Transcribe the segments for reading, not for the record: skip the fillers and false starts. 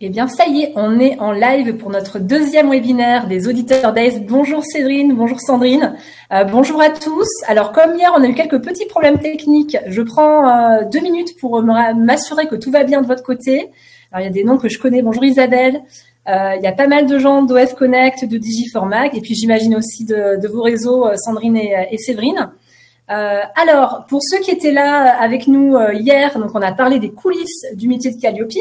Eh bien, ça y est, on est en live pour notre deuxième webinaire des Auditeurs Days. Bonjour Cédrine, bonjour Sandrine, bonjour à tous. Alors, comme hier, on a eu quelques petits problèmes techniques, je prends 2 minutes pour m'assurer que tout va bien de votre côté. Alors, il y a des noms que je connais. Bonjour Isabelle. Il y a pas mal de gens d'OF Connect, de Digiformag, et puis j'imagine aussi de vos réseaux, Sandrine et Séverine. Alors, pour ceux qui étaient là avec nous hier, donc on a parlé des coulisses du métier de Calliope.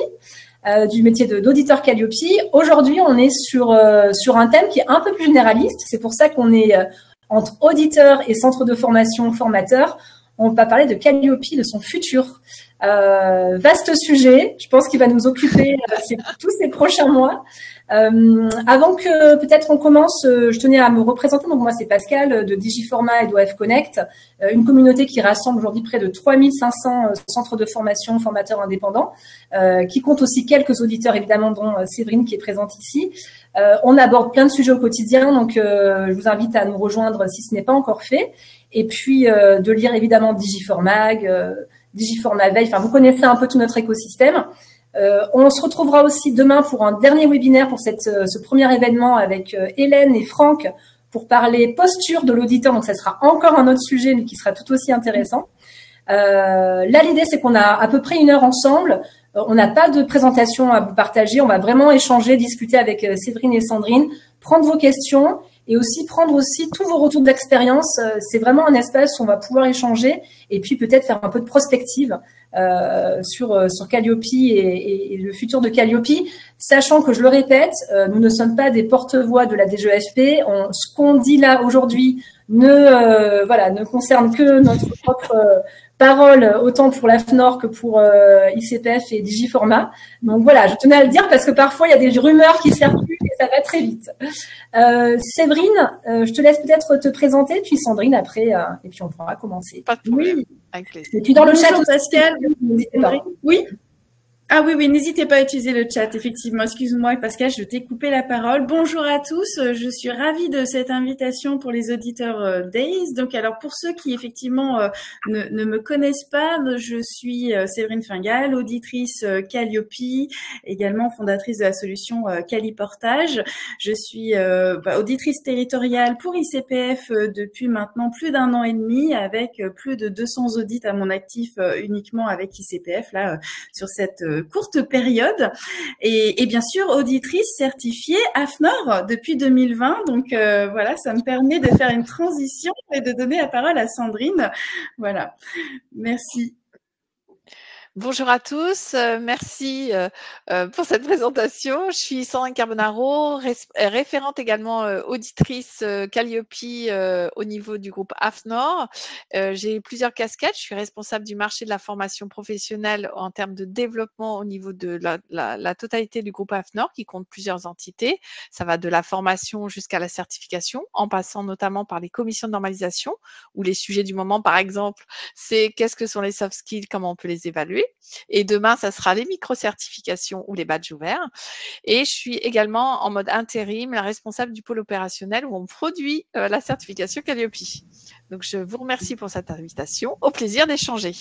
Du métier d'auditeur Calliope. Aujourd'hui, on est sur un thème qui est un peu plus généraliste. C'est pour ça qu'on est entre auditeurs et centre de formation formateur. On va parler de Calliope, de son futur. Vaste sujet. Je pense qu'il va nous occuper tous ces prochains mois. Avant que peut-être on commence, je tenais à me représenter. Donc moi, c'est Pascal de Digiforma et d'OF Connect, une communauté qui rassemble aujourd'hui près de 3500 centres de formation, formateurs indépendants, qui compte aussi quelques auditeurs, évidemment, dont Séverine qui est présente ici. On aborde plein de sujets au quotidien, donc je vous invite à nous rejoindre si ce n'est pas encore fait. Et puis de lire évidemment Digiformag, Digiforma Veille, enfin vous connaissez un peu tout notre écosystème. On se retrouvera aussi demain pour un dernier webinaire pour ce premier événement avec Hélène et Franck pour parler posture de l'auditeur. Donc, ça sera encore un autre sujet, mais qui sera tout aussi intéressant. Là, l'idée, c'est qu'on a à peu près 1 heure ensemble. On n'a pas de présentation à vous partager. On va vraiment échanger, discuter avec Séverine et Sandrine, prendre vos questions et aussi prendre aussi tous vos retours d'expérience. C'est vraiment un espace où on va pouvoir échanger et puis peut-être faire un peu de prospective sur Calliope et le futur de Calliope, sachant que, je le répète, nous ne sommes pas des porte-voix de la DGEFP. Ce qu'on dit là aujourd'hui ne concerne que notre propre parole, autant pour l'AFNOR que pour ICPF et Digiforma. Donc voilà, je tenais à le dire parce que parfois il y a des rumeurs qui circulent et ça va très vite. Séverine, je te laisse peut-être te présenter, puis Sandrine après, et puis on pourra commencer. Pas de problème. Oui. Avec plaisir. Et puis dans le chat, Pascal, n'hésitez pas. Oui. Ah oui, n'hésitez pas à utiliser le chat, effectivement. Excuse-moi, Pascal, je t'ai coupé la parole. Bonjour à tous, je suis ravie de cette invitation pour les auditeurs Days. Donc, alors, pour ceux qui, effectivement, ne me connaissent pas, je suis Séverine Fingal, auditrice Calliope, également fondatrice de la solution Caliportage. Je suis auditrice territoriale pour ICPF depuis maintenant plus d'1 an et demi, avec plus de 200 audits à mon actif uniquement avec ICPF, là, sur cette courte période et bien sûr auditrice certifiée AFNOR depuis 2020. Donc voilà, ça me permet de faire une transition et de donner la parole à Sandrine. Voilà, merci. Bonjour à tous, merci pour cette présentation. Je suis Sandrine Carbonaro, référente également auditrice Calliope au niveau du groupe AFNOR. J'ai plusieurs casquettes, je suis responsable du marché de la formation professionnelle en termes de développement au niveau de la totalité du groupe AFNOR qui compte plusieurs entités. Ça va de la formation jusqu'à la certification, en passant notamment par les commissions de normalisation où les sujets du moment, par exemple, c'est qu'est-ce que sont les soft skills, comment on peut les évaluer. Et demain, ça sera les micro-certifications ou les badges ouverts. Et je suis également en mode intérim, la responsable du pôle opérationnel où on produit la certification Calliope. Donc, je vous remercie pour cette invitation. Au plaisir d'échanger.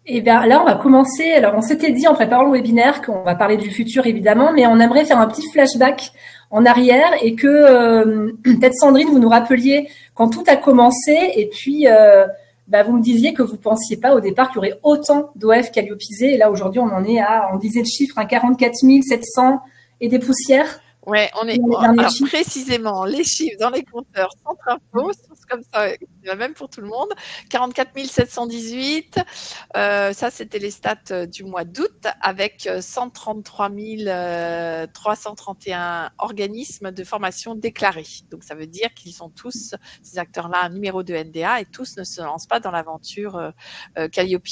Et bien là, on va commencer. Alors, on s'était dit en préparant le webinaire qu'on va parler du futur, évidemment, mais on aimerait faire un petit flashback en arrière et que peut-être Sandrine, vous nous rappeliez quand tout a commencé et puis vous me disiez que vous pensiez pas au départ qu'il y aurait autant d'OF calliopisés. Et là, aujourd'hui, on disait le chiffre, 44 700 et des poussières. Ouais, alors précisément, les chiffres dans les compteurs Centre Info, c'est comme ça, même pour tout le monde. 44 718, ça c'était les stats du mois d'août avec 133 331 organismes de formation déclarés. Donc ça veut dire qu'ils ont tous, ces acteurs-là, un numéro de NDA et tous ne se lancent pas dans l'aventure Calliope.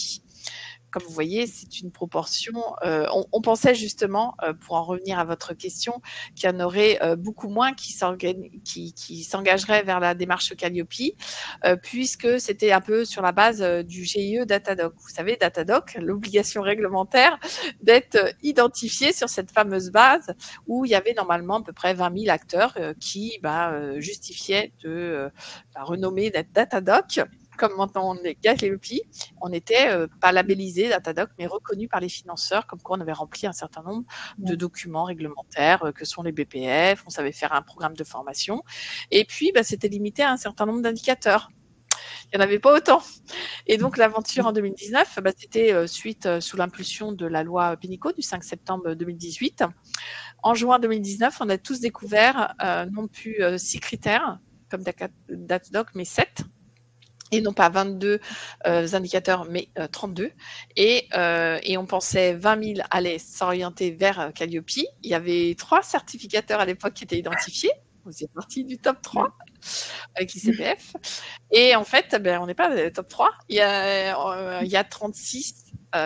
Comme vous voyez, c'est une proportion. On pensait justement, pour en revenir à votre question, qu'il y en aurait beaucoup moins qui s'engageraient vers la démarche Calliope, puisque c'était un peu sur la base du GIE Datadoc. Vous savez, Datadoc, l'obligation réglementaire d'être identifié sur cette fameuse base où il y avait normalement à peu près 20 000 acteurs qui justifiaient de la renommée d'être Datadoc. comme maintenant on est Calliope, on n'était pas labellisé Datadoc, mais reconnu par les financeurs, comme quoi on avait rempli un certain nombre de documents réglementaires, que sont les BPF, on savait faire un programme de formation, et puis c'était limité à un certain nombre d'indicateurs. Il n'y en avait pas autant. Et donc, l'aventure en 2019, c'était suite sous l'impulsion de la loi Pénicaud du 5 septembre 2018. En juin 2019, on a tous découvert non plus 6 critères comme Datadoc, mais 7. Et non pas 22 indicateurs, mais 32. Et on pensait 20 000 allaient s'orienter vers Calliope. Il y avait 3 certificateurs à l'époque qui étaient identifiés. Vous êtes parti du top 3 avec l'ICPF. Et en fait, on n'est pas dans le top 3. Il y a 36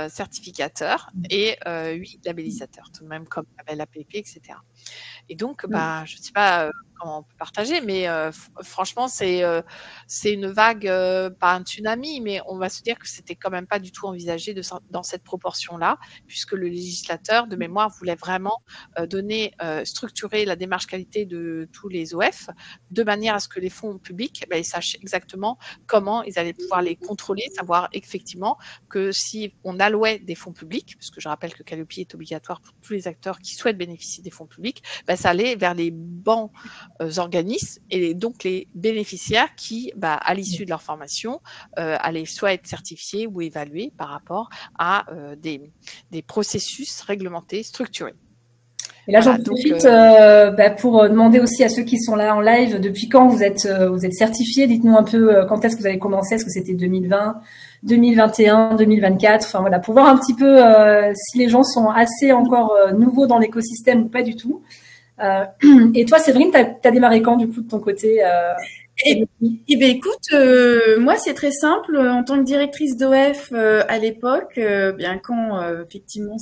certificateurs et 8 labellisateurs, tout de même comme label APP, etc. Et donc, je ne sais pas comment on peut partager, mais franchement, c'est une vague, pas un tsunami, mais on va se dire que c'était quand même pas du tout envisagé dans cette proportion-là, puisque le législateur, de mémoire, voulait vraiment structurer la démarche qualité de tous les OF, de manière à ce que les fonds publics, ils sachent exactement comment ils allaient pouvoir les contrôler, savoir effectivement que si on allouait des fonds publics, parce que je rappelle que Calliope est obligatoire pour tous les acteurs qui souhaitent bénéficier des fonds publics, ça allait vers les bons organismes et donc les bénéficiaires qui, à l'issue de leur formation, allaient soit être certifiés ou évalués par rapport à des processus réglementés, structurés. Et là, j'en profite pour demander aussi à ceux qui sont là en live, depuis quand vous êtes certifiés? Dites-nous un peu quand est-ce que vous avez commencé. Est-ce que c'était 2020, 2021, 2024? Enfin voilà, pour voir un petit peu si les gens sont assez encore nouveaux dans l'écosystème ou pas du tout. Et toi, Séverine, t'as démarré quand du coup de ton côté Écoute, moi c'est très simple. En tant que directrice d'OF à l'époque, quand effectivement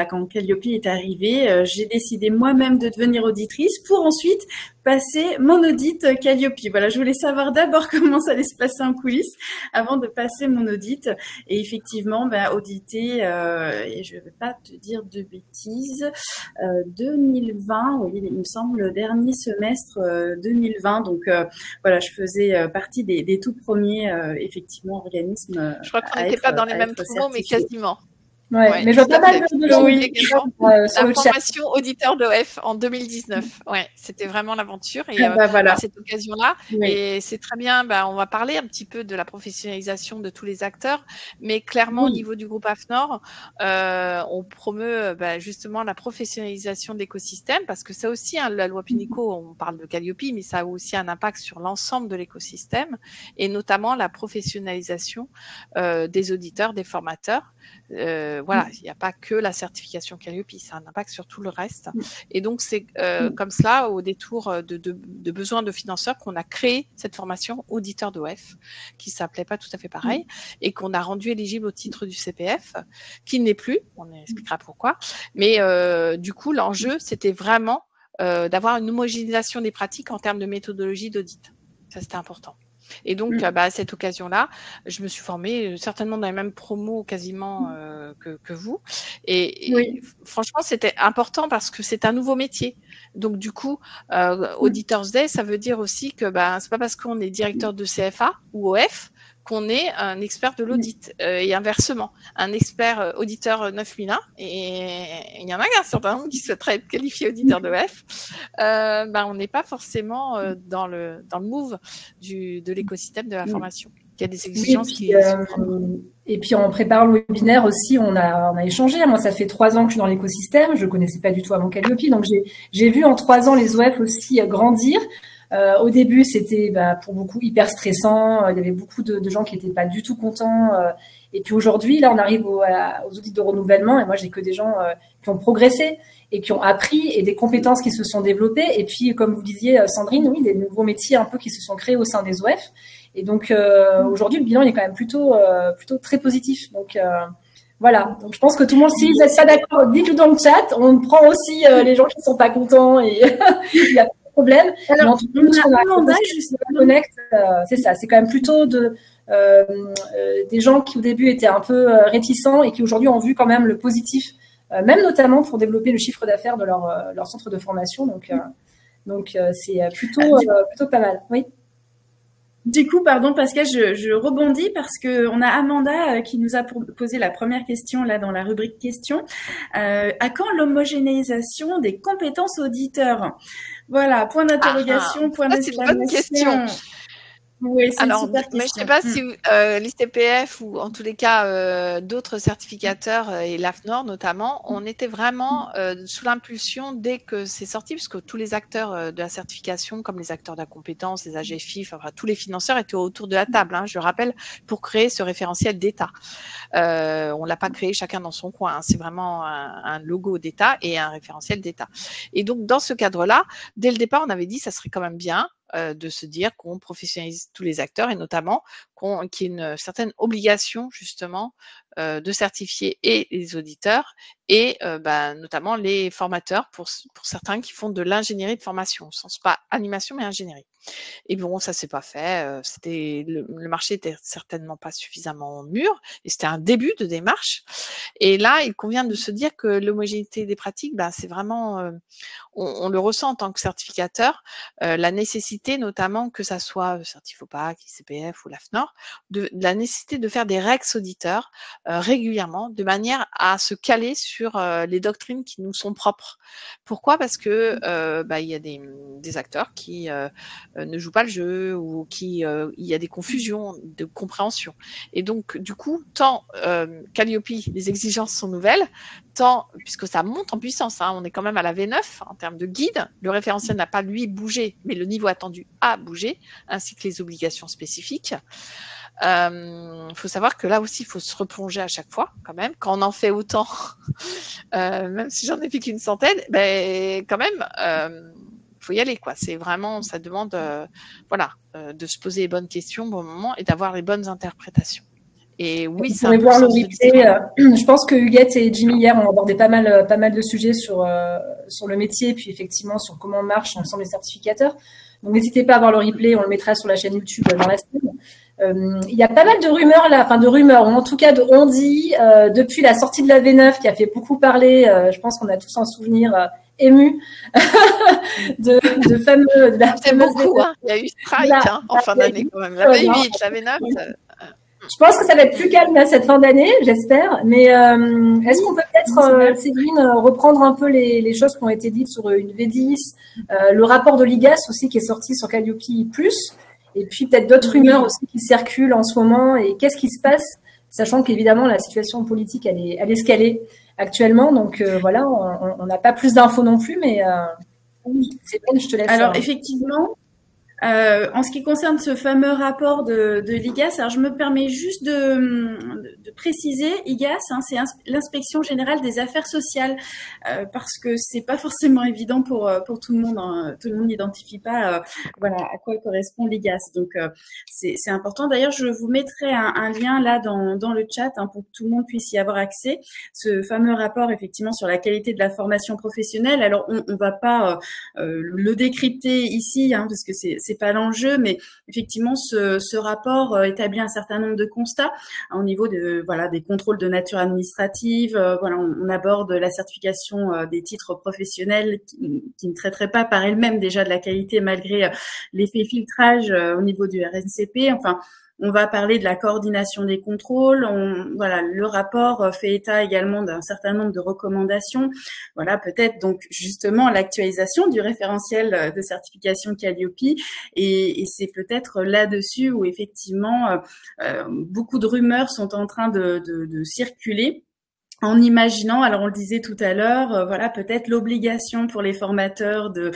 quand Calliope est arrivé, j'ai décidé moi-même de devenir auditrice pour ensuite passer mon audit Calliope. Voilà, je voulais savoir d'abord comment ça allait se passer en coulisses avant de passer mon audit. Et effectivement, auditer, et je ne vais pas te dire de bêtises, 2020, oui, il me semble, le dernier semestre 2020. Donc voilà, je faisais partie des tout premiers, effectivement, organismes. Je crois qu'on n'était pas dans les mêmes promos, mais quasiment. Ouais, mais je vois pas mal de gens sur la formation auditeur d'OF en 2019. Ouais, c'était vraiment l'aventure et à cette occasion-là. Oui. Et c'est très bien. On va parler un petit peu de la professionnalisation de tous les acteurs, mais clairement au niveau du groupe AFNOR, on promeut justement la professionnalisation de l'écosystème parce que ça aussi, la loi Pénicaud, on parle de Calliope, mais ça a aussi un impact sur l'ensemble de l'écosystème et notamment la professionnalisation des auditeurs, des formateurs. Voilà, il n'y a pas que la certification Calliope, ça a un impact sur tout le reste. Et donc, c'est comme cela, au détour de besoins de financeurs, qu'on a créé cette formation auditeur d'OF, qui ne s'appelait pas tout à fait pareil, et qu'on a rendu éligible au titre du CPF, qui n'est plus, on expliquera pourquoi. Mais du coup, l'enjeu, c'était vraiment d'avoir une homogénéisation des pratiques en termes de méthodologie d'audit. Ça, c'était important. Et donc, à cette occasion-là, je me suis formée certainement dans les mêmes promos quasiment que vous. Et franchement, c'était important parce que c'est un nouveau métier. Donc, du coup, Auditors Day, ça veut dire aussi que c'est pas parce qu'on est directeur de CFA ou OF qu'on est un expert de l'audit et inversement, un expert auditeur 9001 et il y en a un certain nombre qui souhaiteraient être qualifiés auditeur d'OF. On n'est pas forcément dans le move de l'écosystème de la formation. Il y a des exigences et puis en préparant le webinaire aussi, on a échangé. Moi, ça fait 3 ans que je suis dans l'écosystème. Je connaissais pas du tout avant Calliope, donc j'ai vu en 3 ans les OF aussi grandir. Au début, c'était pour beaucoup hyper stressant. Il y avait beaucoup de gens qui n'étaient pas du tout contents. Et puis aujourd'hui, là, on arrive aux audits de renouvellement. Et moi, j'ai que des gens qui ont progressé et qui ont appris et des compétences qui se sont développées. Et puis, comme vous disiez, Sandrine, oui, des nouveaux métiers un peu qui se sont créés au sein des OF. Et donc, aujourd'hui, le bilan il est quand même plutôt très positif. Donc, voilà. Donc, je pense que tout le monde, si vous n'êtes pas d'accord, dites-le dans le chat. On prend aussi les gens qui ne sont pas contents et il y a problème. Alors, c'est ça. C'est quand même plutôt des gens qui au début étaient un peu réticents et qui aujourd'hui ont vu quand même le positif, même notamment pour développer le chiffre d'affaires de leur centre de formation. Donc c'est plutôt pas mal. Oui. Du coup, pardon Pascal, je rebondis parce que on a Amanda qui nous a posé la première question là dans la rubrique questions. À quand l'homogénéisation des compétences auditeurs? Voilà, point d'interrogation, point d'exclamation. C'est une bonne question. Oui, c'est une super question. Mais je ne sais pas si l'ICPF ou en tous les cas d'autres certificateurs et l'AFNOR notamment, on était vraiment sous l'impulsion dès que c'est sorti, puisque tous les acteurs de la certification, comme les acteurs de la compétence, les AGFIF, enfin tous les financeurs étaient autour de la table, hein, je le rappelle, pour créer ce référentiel d'État. On l'a pas créé chacun dans son coin, hein, c'est vraiment un logo d'État et un référentiel d'État. Et donc dans ce cadre-là, dès le départ, on avait dit ça serait quand même bien de se dire qu'on professionnalise tous les acteurs et notamment qu'il y ait une certaine obligation justement de certifier et les auditeurs et notamment les formateurs pour certains qui font de l'ingénierie de formation, au sens pas animation mais ingénierie. Et bon, ça s'est pas fait. Le marché était certainement pas suffisamment mûr et c'était un début de démarche. Et là, il convient de se dire que l'homogénéité des pratiques, c'est vraiment, on le ressent en tant que certificateur, la nécessité notamment que ça soit Certifopac, ICPF ou l'AFNOR, de la nécessité de faire des REX auditeurs régulièrement, de manière à se caler sur les doctrines qui nous sont propres. Pourquoi? Parce que il y a des acteurs qui ne jouent pas le jeu ou qui il y a des confusions de compréhension. Et donc, du coup, tant Calliope, les exigences sont nouvelles, tant, puisque ça monte en puissance, hein, on est quand même à la V9 en termes de guide, le référentiel n'a pas, lui, bougé, mais le niveau attendu a bougé, ainsi que les obligations spécifiques. Faut savoir que là aussi, il faut se replonger à chaque fois, quand même. Quand on en fait autant, même si j'en ai fait qu'une centaine, quand même, faut y aller, quoi. C'est vraiment, ça demande, de se poser les bonnes questions au bon moment et d'avoir les bonnes interprétations. Et oui, vous pouvez voir le replay. Je pense que Huguette et Jimmy hier ont abordé pas mal de sujets sur le métier et puis effectivement sur comment marche ensemble les certificateurs. Donc n'hésitez pas à voir le replay, on le mettra sur la chaîne YouTube dans la semaine. Il y a pas mal de rumeurs là, enfin de rumeurs, ou en tout cas on dit depuis la sortie de la V9 qui a fait beaucoup parler, je pense qu'on a tous un souvenir ému de beaucoup, hein. Il y a eu strike en fin d'année quand même. La V8, la V9. Je pense que ça va être plus calme là cette fin d'année, j'espère. Mais est-ce qu'on peut peut-être, Séverine, reprendre un peu les choses qui ont été dites sur une V10, le rapport de l'IGAS aussi qui est sorti sur Calliope+, et puis peut-être d'autres rumeurs aussi qui circulent en ce moment. Et qu'est-ce qui se passe, sachant qu'évidemment la situation politique elle est escalée actuellement. Donc voilà, on n'a pas plus d'infos non plus, mais Séverine, je te laisse. Alors effectivement. En ce qui concerne ce fameux rapport de l'IGAS, alors je me permets juste de préciser, IGAS, hein, c'est l'inspection générale des affaires sociales, parce que c'est pas forcément évident pour tout le monde. Hein, tout le monde n'identifie pas, à quoi correspond l'IGAS. Donc c'est important. D'ailleurs, je vous mettrai un lien là dans le chat pour que tout le monde puisse y avoir accès. Ce fameux rapport, effectivement, sur la qualité de la formation professionnelle. Alors on va pas le décrypter ici, parce que c'est pas l'enjeu, mais effectivement, ce rapport établit un certain nombre de constats au niveau de des contrôles de nature administrative. On aborde la certification des titres professionnels qui ne traiteraient pas par elles-mêmes déjà de la qualité malgré l'effet filtrage au niveau du RNCP. Enfin, on va parler de la coordination des contrôles. Le rapport fait état également d'un certain nombre de recommandations. Peut-être donc justement l'actualisation du référentiel de certification Calliope. Et c'est peut-être là-dessus où effectivement beaucoup de rumeurs sont en train de circuler. En imaginant, alors on le disait tout à l'heure, peut-être l'obligation pour les formateurs de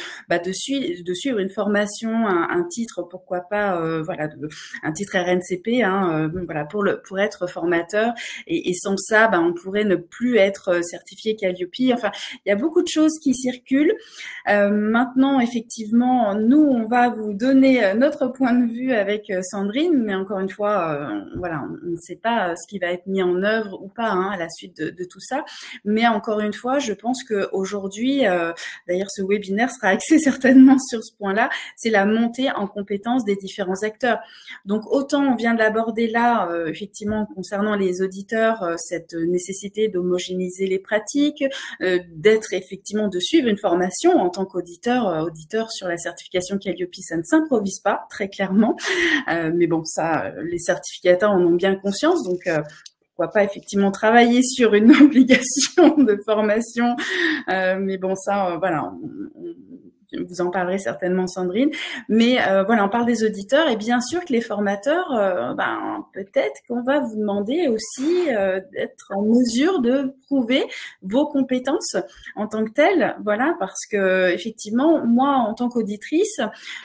suivre une formation, un titre, pourquoi pas, un titre RNCP, pour être formateur. Et sans ça, on pourrait ne plus être certifié Calliope. Enfin, il y a beaucoup de choses qui circulent. Maintenant, effectivement, nous, on va vous donner notre point de vue avec Sandrine, mais encore une fois, on ne sait pas ce qui va être mis en œuvre ou pas à la suite de de tout ça. Mais encore une fois, je pense qu'aujourd'hui, d'ailleurs ce webinaire sera axé certainement sur ce point-là, c'est la montée en compétence des différents acteurs. Donc autant on vient de l'aborder là, effectivement concernant les auditeurs, cette nécessité d'homogénéiser les pratiques, d'être effectivement, de suivre une formation en tant qu'auditeur, auditeur sur la certification Calliope, ça ne s'improvise pas, très clairement. Mais bon, ça, les certificateurs en ont bien conscience, donc pourquoi pas effectivement travailler sur une obligation de formation. Mais bon, ça, voilà, vous en parlerez certainement, Sandrine. Mais voilà, on parle des auditeurs et bien sûr que les formateurs, peut-être qu'on va vous demander aussi d'être en mesure de prouver vos compétences en tant que telles. Voilà, parce que effectivement, moi, en tant qu'auditrice,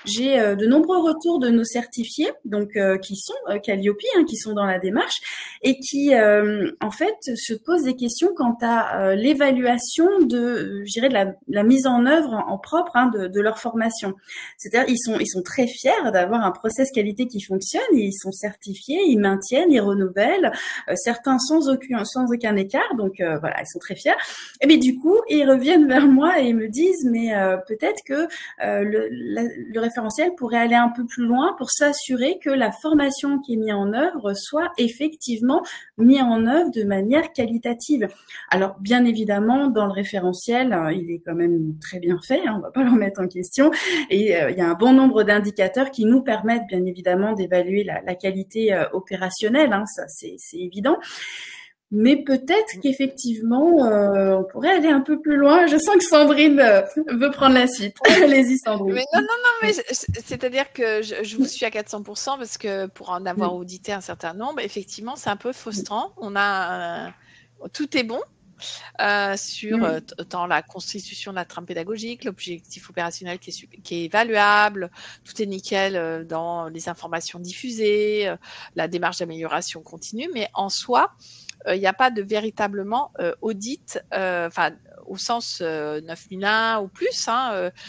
j'ai de nombreux retours de nos certifiés, donc qui sont Calliope, qui sont dans la démarche et qui, en fait, se posent des questions quant à l'évaluation de, je dirais, de la mise en œuvre en propre de leur formation. C'est-à-dire, ils sont très fiers d'avoir un process qualité qui fonctionne, ils sont certifiés, ils maintiennent, ils renouvellent, certains sans aucun écart, donc voilà, ils sont très fiers. Et bien du coup, ils reviennent vers moi et ils me disent, mais peut-être que le référentiel pourrait aller un peu plus loin pour s'assurer que la formation qui est mise en œuvre soit effectivement mise en œuvre de manière qualitative. Alors, bien évidemment, dans le référentiel, il est quand même très bien fait, on va pas le remettre en question, et il y a un bon nombre d'indicateurs qui nous permettent bien évidemment d'évaluer la qualité opérationnelle, ça c'est évident. Mais peut-être qu'effectivement, on pourrait aller un peu plus loin. Je sens que Sandrine veut prendre la suite. Allez-y, Sandrine. Mais non, mais c'est-à-dire que je vous suis à 400% parce que pour en avoir audité un certain nombre, effectivement, c'est un peu frustrant. On a tout est bon. Sur tant la constitution de la trame pédagogique, l'objectif opérationnel qui est évaluable, tout est nickel dans les informations diffusées, la démarche d'amélioration continue, mais en soi, il n'y a pas de véritablement audit, au sens 9001 ou plus,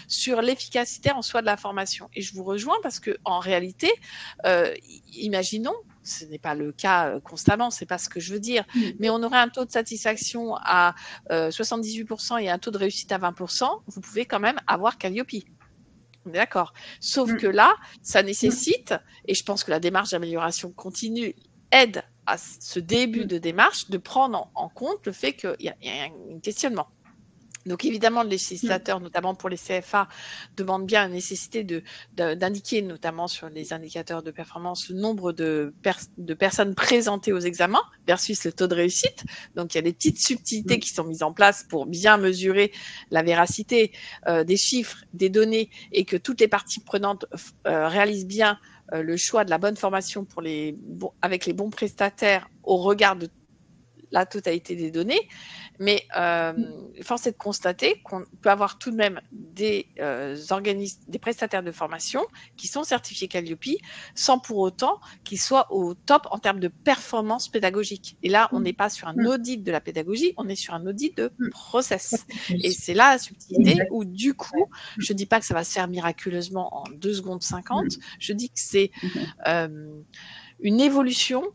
sur l'efficacité en soi de la formation. Et je vous rejoins parce que en réalité, imaginons, ce n'est pas le cas constamment, c'est pas ce que je veux dire, mais on aurait un taux de satisfaction à 78% et un taux de réussite à 20%, vous pouvez quand même avoir Calliope. On est d'accord. Sauf que là, ça nécessite, et je pense que la démarche d'amélioration continue aide à ce début de démarche de prendre en compte le fait qu'il y a un questionnement. Donc évidemment, le législateur, notamment pour les CFA, demande bien la nécessité d'indiquer, notamment sur les indicateurs de performance, le nombre de personnes présentées aux examens versus le taux de réussite. Donc il y a des petites subtilités qui sont mises en place pour bien mesurer la véracité des chiffres, des données, et que toutes les parties prenantes réalisent bien le choix de la bonne formation avec les bons prestataires au regard de la totalité des données, mais force est de constater qu'on peut avoir tout de même des organismes, des prestataires de formation qui sont certifiés Calliope sans pour autant qu'ils soient au top en termes de performance pédagogique. Et là, on n'est pas sur un audit de la pédagogie, on est sur un audit de process. Et c'est là la subtilité où du coup, je dis pas que ça va se faire miraculeusement en 2 secondes 50, je dis que c'est une évolution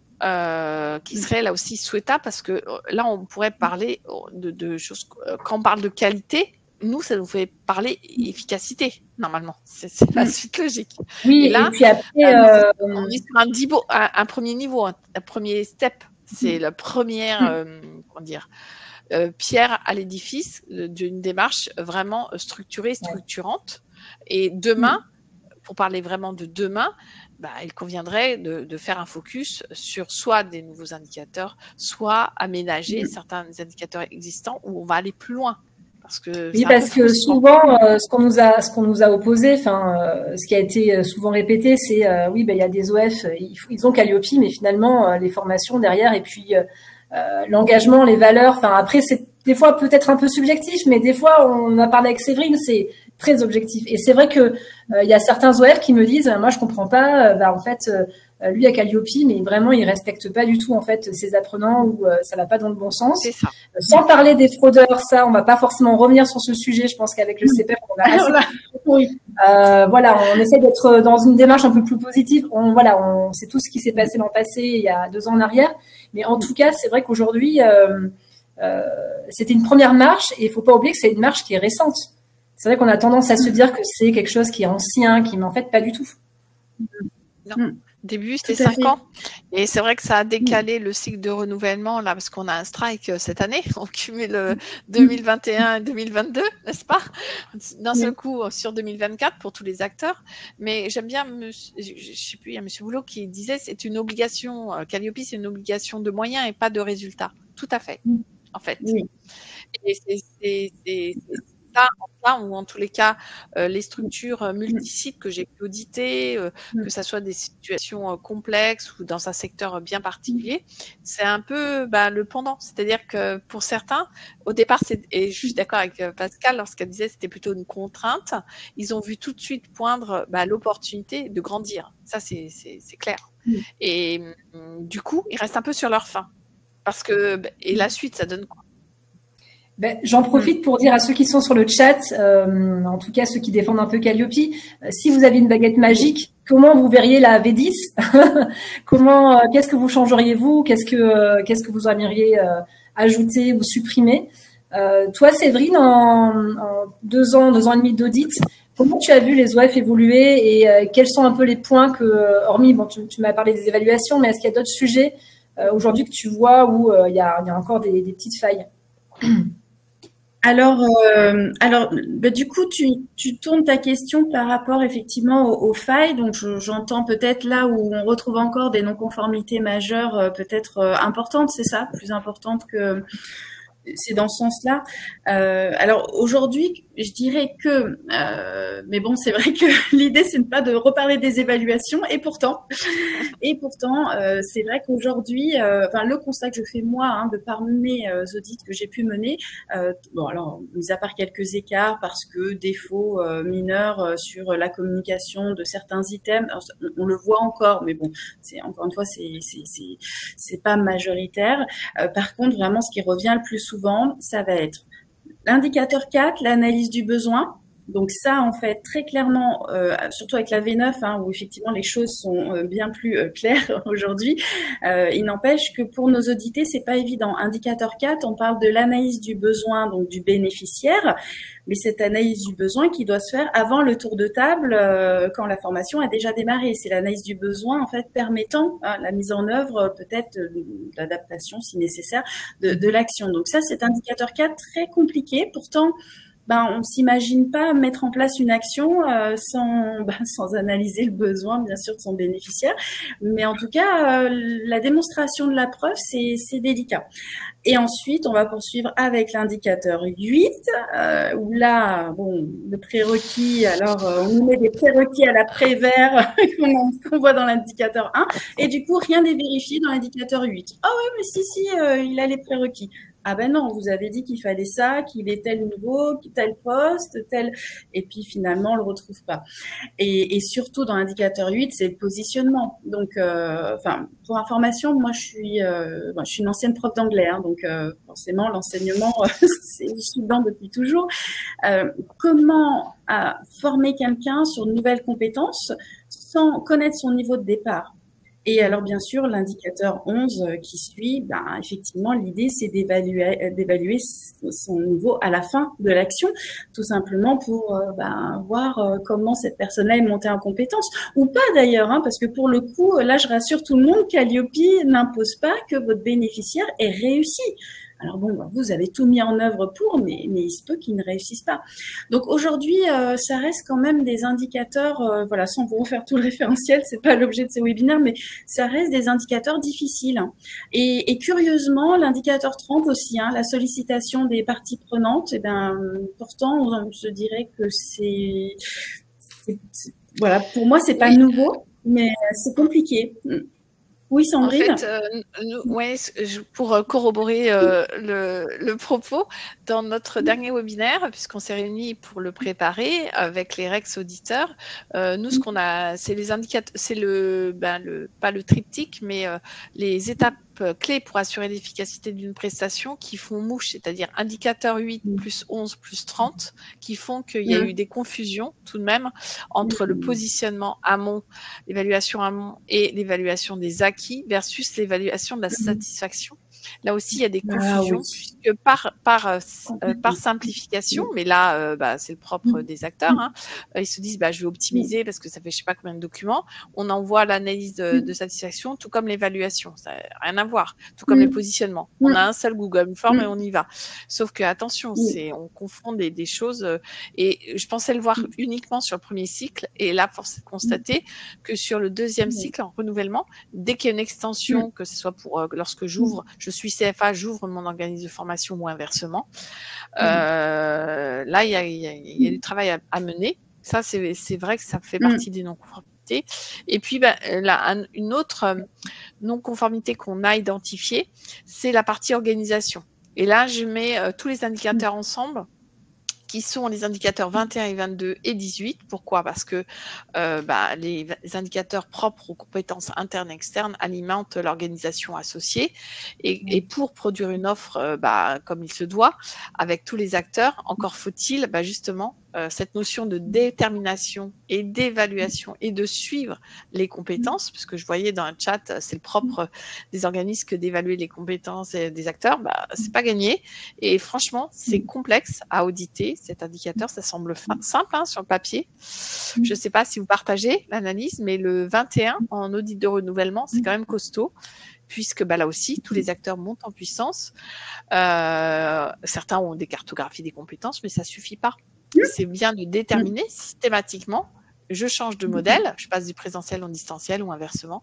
qui serait là aussi souhaitable, parce que là on pourrait parler de choses, quand on parle de qualité, nous ça nous fait parler efficacité normalement, c'est la suite logique. Oui, et là, puis après, on est sur un premier niveau, un premier step, c'est la première pierre à l'édifice d'une démarche vraiment structurée, structurante. Et demain, pour parler vraiment de demain, il conviendrait de faire un focus sur soit des nouveaux indicateurs, soit aménager certains indicateurs existants où on va aller plus loin. Parce que souvent, ce qu'on nous a opposé, ce qui a été souvent répété, c'est il y a des OF, ils ont Calliope, mais finalement les formations derrière, et puis l'engagement, les valeurs. Après, c'est des fois peut-être un peu subjectif, mais des fois, on a parlé avec Séverine, c'est très objectif. Et c'est vrai que il y a certains OF qui me disent, moi je comprends pas, lui à Calliope, mais vraiment il respecte pas du tout en fait ses apprenants, ou ça va pas dans le bon sens. C'est ça. Sans parler des fraudeurs, ça on va pas forcément revenir sur ce sujet. Je pense qu'avec le CPEF on a assez. On essaie d'être dans une démarche un peu plus positive. On sait tout ce qui s'est passé l'an passé, il y a 2 ans en arrière, mais en tout cas c'est vrai qu'aujourd'hui c'était une première marche et il faut pas oublier que c'est une marche qui est récente. C'est vrai qu'on a tendance à se dire que c'est quelque chose qui est ancien, mais en fait pas du tout. Non. Début, c'était 5 ans. Et c'est vrai que ça a décalé le cycle de renouvellement, là, parce qu'on a un strike cette année. On cumule 2021 et 2022, n'est-ce pas? D'un seul coup sur 2024 pour tous les acteurs. Mais j'aime bien, je sais plus, il y a M. Boulot qui disait c'est une obligation, Calliope, c'est une obligation de moyens et pas de résultats. Tout à fait, en fait. Et c'est ça, ou en tous les cas, les structures multisites que j'ai pu auditer, que ça soit des situations complexes ou dans un secteur bien particulier, c'est un peu le pendant. C'est-à-dire que pour certains, au départ, et je suis d'accord avec Pascal lorsqu'elle disait que c'était plutôt une contrainte, ils ont vu tout de suite poindre l'opportunité de grandir. Ça, c'est clair. Et du coup, ils restent un peu sur leur faim. Parce que, et la suite, ça donne quoi? J'en profite pour dire à ceux qui sont sur le chat, en tout cas ceux qui défendent un peu Calliope, si vous avez une baguette magique, comment vous verriez la V10? Qu'est-ce que vous changeriez vous? Qu'est-ce que vous aimeriez ajouter ou supprimer? Toi, Séverine, en 2 ans et demi d'audit, comment tu as vu les OF évoluer et quels sont un peu les points hormis, tu m'as parlé des évaluations, mais est-ce qu'il y a d'autres sujets aujourd'hui que tu vois où il y a encore des petites failles? Alors, du coup, tu tournes ta question par rapport effectivement aux failles. Donc, j'entends peut-être là où on retrouve encore des non-conformités majeures, peut-être importantes, c'est ça, plus importantes que. C'est dans ce sens-là. Alors aujourd'hui, je dirais que, mais bon, c'est vrai que l'idée c'est pas de reparler des évaluations. Et pourtant, c'est vrai qu'aujourd'hui, le constat que je fais moi, de par mes audits que j'ai pu mener, alors mis à part quelques écarts parce que défauts mineurs sur la communication de certains items, on le voit encore, mais bon, c'est encore une fois, c'est pas majoritaire. Par contre, vraiment, ce qui revient le plus souvent, ça va être l'indicateur 4, l'analyse du besoin. Donc ça, en fait, très clairement, surtout avec la V9, où effectivement les choses sont bien plus claires aujourd'hui, il n'empêche que pour nos audités, c'est pas évident. Indicateur 4, on parle de l'analyse du besoin, donc du bénéficiaire, mais cette analyse du besoin qui doit se faire avant le tour de table, quand la formation a déjà démarré. C'est l'analyse du besoin, en fait, permettant la mise en œuvre, peut-être l'adaptation, si nécessaire, de l'action. Donc ça, cet indicateur 4, très compliqué. Pourtant, on s'imagine pas mettre en place une action sans analyser le besoin, bien sûr, de son bénéficiaire. Mais en tout cas, la démonstration de la preuve, c'est délicat. Et ensuite, on va poursuivre avec l'indicateur 8, où là, le prérequis, alors on nous met des prérequis à la Prévert qu'on voit dans l'indicateur 1, et du coup, rien n'est vérifié dans l'indicateur 8. Ah oui, mais si, il a les prérequis. Ah ben non, vous avez dit qu'il fallait ça, qu'il est tel niveau, tel poste, tel, et puis finalement on le retrouve pas. Et surtout dans l'indicateur 8, c'est le positionnement. Donc, pour information, moi je suis une ancienne prof d'anglais, donc forcément l'enseignement, je suis dedans depuis toujours. Comment former quelqu'un sur de nouvelles compétences sans connaître son niveau de départ? Et alors, bien sûr, l'indicateur 11 qui suit, effectivement, l'idée, c'est d'évaluer son niveau à la fin de l'action, tout simplement pour voir comment cette personne-là est montée en compétence, ou pas d'ailleurs, parce que pour le coup, là, je rassure tout le monde, Calliope n'impose pas que votre bénéficiaire ait réussi. Alors vous avez tout mis en œuvre pour, mais il se peut qu'ils ne réussissent pas. Donc aujourd'hui, ça reste quand même des indicateurs, sans vous refaire tout le référentiel, c'est pas l'objet de ces webinaires, mais ça reste des indicateurs difficiles. Et curieusement, l'indicateur 30 aussi, la sollicitation des parties prenantes, pourtant, on se dirait que pour moi, c'est pas nouveau, mais c'est compliqué. Oui, Sandrine. En fait, pour corroborer le propos, dans notre dernier webinaire, puisqu'on s'est réunis pour le préparer avec les REX auditeurs, nous, ce qu'on a, c'est les indicateurs, c'est pas le triptyque, mais les étapes clés pour assurer l'efficacité d'une prestation qui font mouche, c'est-à-dire indicateur 8 plus 11 plus 30, qui font qu'il y a eu des confusions tout de même entre le positionnement amont, l'évaluation amont et l'évaluation des acquis versus l'évaluation de la satisfaction. Là aussi, il y a des confusions, puisque par simplification, mais là, c'est le propre des acteurs, hein, ils se disent, je vais optimiser parce que ça fait je sais pas combien de documents. On envoie l'analyse de satisfaction, tout comme l'évaluation. Ça n'a rien à voir, tout comme les positionnements. On a un seul Google Form et on y va. Sauf que, attention, on confond des choses, et je pensais le voir uniquement sur le premier cycle, et là, force est de constater que sur le deuxième cycle, en renouvellement, dès qu'il y a une extension, que ce soit pour lorsque je suis CFA, j'ouvre mon organisme de formation ou inversement, là, il y a du travail à mener. Ça, c'est vrai que ça fait partie des non-conformités. Et puis, là, une autre non-conformité qu'on a identifiée, c'est la partie organisation. Et là, je mets tous les indicateurs ensemble, qui sont les indicateurs 21 et 22 et 18. Pourquoi? Parce que les indicateurs propres aux compétences internes et externes alimentent l'organisation associée. Et pour produire une offre comme il se doit, avec tous les acteurs, encore faut-il justement cette notion de détermination et d'évaluation et de suivre les compétences, puisque je voyais dans le chat, c'est le propre des organismes que d'évaluer les compétences des acteurs, c'est pas gagné. Et franchement, c'est complexe à auditer, cet indicateur. Ça semble simple sur le papier. Je sais pas si vous partagez l'analyse, mais le 21 en audit de renouvellement, c'est quand même costaud, puisque là aussi, tous les acteurs montent en puissance. Certains ont des cartographies des compétences, mais ça suffit pas. C'est bien de déterminer systématiquement, je change de modèle, je passe du présentiel en distanciel ou inversement.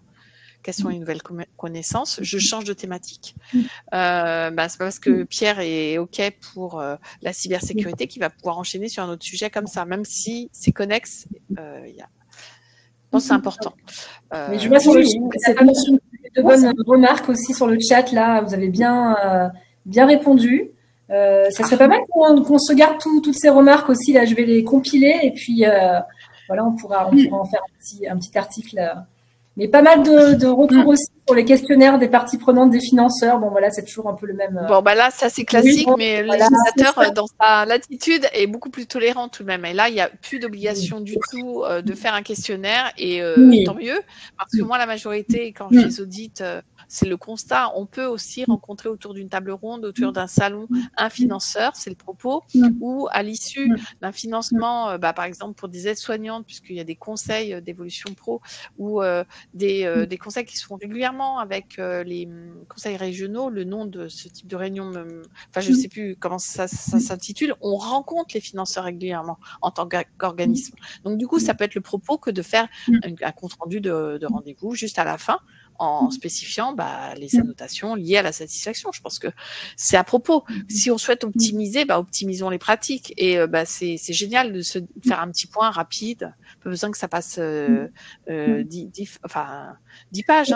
Quelles sont les nouvelles connaissances? Je change de thématique. C'est pas parce que Pierre est OK pour la cybersécurité qu'il va pouvoir enchaîner sur un autre sujet comme ça, même si c'est connexe. Je pense que c'est important. Mais je vois sur le chat, de bonnes remarques aussi sur le chat. Là, vous avez bien répondu. Ça serait pas mal qu'on se garde toutes ces remarques aussi. Là, je vais les compiler et puis voilà, on pourra en faire un petit article. Mais pas mal de retours aussi sur les questionnaires des parties prenantes des financeurs. Bon, voilà, c'est toujours un peu le même. Bon, là, ça c'est classique, mais le législateur, dans sa latitude, est beaucoup plus tolérant tout de même. Et là, il n'y a plus d'obligation du tout de faire un questionnaire, et tant mieux, parce que moi, la majorité, quand je les audite, c'est le constat. On peut aussi rencontrer autour d'une table ronde, autour d'un salon, un financeur, c'est le propos, ou à l'issue d'un financement, par exemple pour des aides-soignantes, puisqu'il y a des conseils d'évolution pro, ou des conseils qui se font régulièrement avec les conseils régionaux. Le nom de ce type de réunion, je ne sais plus comment ça s'intitule. On rencontre les financeurs régulièrement en tant qu'organisme. Donc du coup, ça peut être le propos que de faire un compte-rendu de rendez-vous juste à la fin, en spécifiant les annotations liées à la satisfaction. Je pense que c'est à propos. Si on souhaite optimiser, optimisons les pratiques. Et c'est génial de se faire un petit point rapide. Pas besoin que ça passe 10 pages.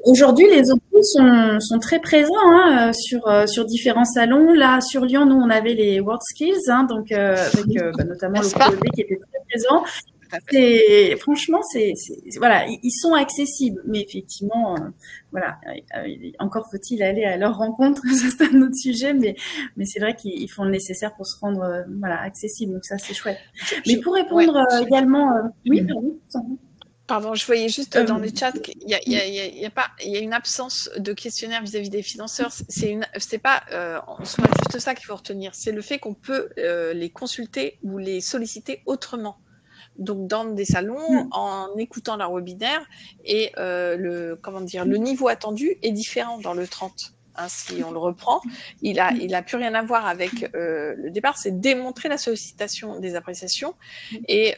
Aujourd'hui, les audits sont très présents sur différents salons. Là, sur Lyon, nous, on avait les WorldSkills, donc avec notamment le POD qui était très présent. Franchement, voilà, ils sont accessibles, mais effectivement, voilà, encore faut-il aller à leur rencontre. C'est un autre sujet, mais c'est vrai qu'ils font le nécessaire pour se rendre, accessible. Donc ça, c'est chouette. Mais pour répondre également, oui, pardon. Pardon, je voyais juste dans le chat qu'il y a une absence de questionnaire vis-à-vis des financeurs. C'est pas en soi juste ça qu'il faut retenir. C'est le fait qu'on peut les consulter ou les solliciter autrement. Donc dans des salons, en écoutant leur webinaire, et le niveau attendu est différent dans le 30. Si on le reprend, il a plus rien à voir avec le départ, c'est démontrer la sollicitation des appréciations, et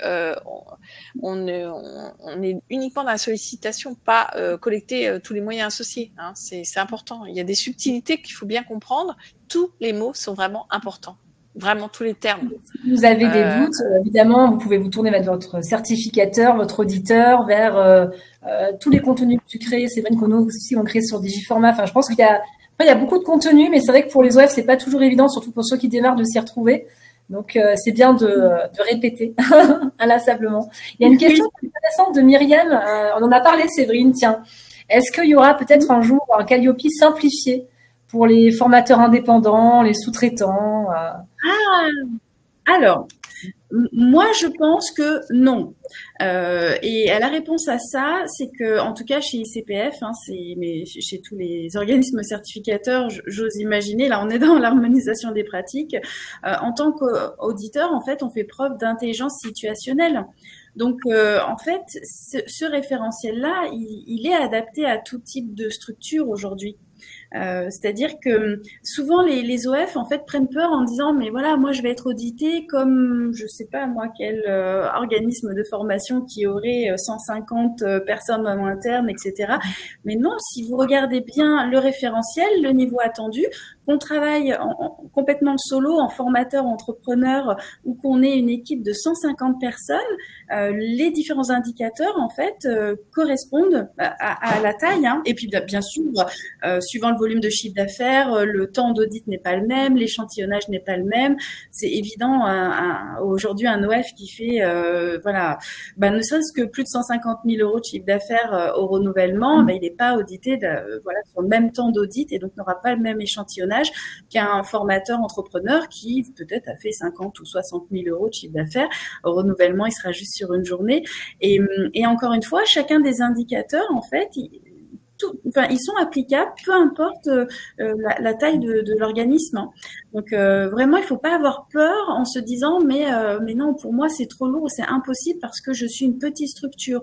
on est uniquement dans la sollicitation, pas collecter tous les moyens associés. C'est important. Il y a des subtilités qu'il faut bien comprendre. Tous les mots sont vraiment importants. Vraiment tous les termes. Si vous avez des doutes, évidemment, vous pouvez vous tourner vers votre certificateur, votre auditeur, vers tous les contenus que tu crées. C'est vrai qu'on aussi on crée sur Digiformat. Enfin, je pense qu'il y a beaucoup de contenu, mais c'est vrai que pour les OF, c'est pas toujours évident, surtout pour ceux qui démarrent, de s'y retrouver. Donc, c'est bien de répéter inlassablement. Il y a une question intéressante de Myriam. On en a parlé, Séverine. Tiens, est-ce qu'il y aura peut-être un jour un Calliope simplifié pour les formateurs indépendants, les sous-traitants? Alors, Moi, je pense que non. Et la réponse à ça, c'est que, en tout cas, chez ICPF, hein, mais chez tous les organismes certificateurs, j'ose imaginer, là, on est dans l'harmonisation des pratiques. En tant qu'auditeur, en fait, on fait preuve d'intelligence situationnelle. Donc, en fait, ce référentiel-là, il est adapté à tout type de structure aujourd'hui. C'est-à-dire que souvent les OF en fait prennent peur en disant mais voilà, moi je vais être audité comme je sais pas moi quel organisme de formation qui aurait 150 personnes en interne, etc. Mais non, si vous regardez bien le référentiel, le niveau attendu, qu'on travaille complètement solo, en formateur, entrepreneur, ou qu'on ait une équipe de 150 personnes, les différents indicateurs en fait correspondent à la taille. Hein. Et puis bien sûr, suivant le volume de chiffre d'affaires, le temps d'audit n'est pas le même, l'échantillonnage n'est pas le même. C'est évident, aujourd'hui, un OF qui fait, ne serait-ce que plus de 150 000 euros de chiffre d'affaires au renouvellement, il n'est pas audité sur le même temps d'audit et donc n'aura pas le même échantillonnage qu'un formateur entrepreneur qui peut-être a fait 50 ou 60 000 euros de chiffre d'affaires. Au renouvellement, il sera juste sur une journée. Et encore une fois, chacun des indicateurs, en fait, ils sont applicables, peu importe la taille de l'organisme. Hein. Donc vraiment, il faut pas avoir peur en se disant mais non, pour moi c'est trop lourd, c'est impossible parce que je suis une petite structure.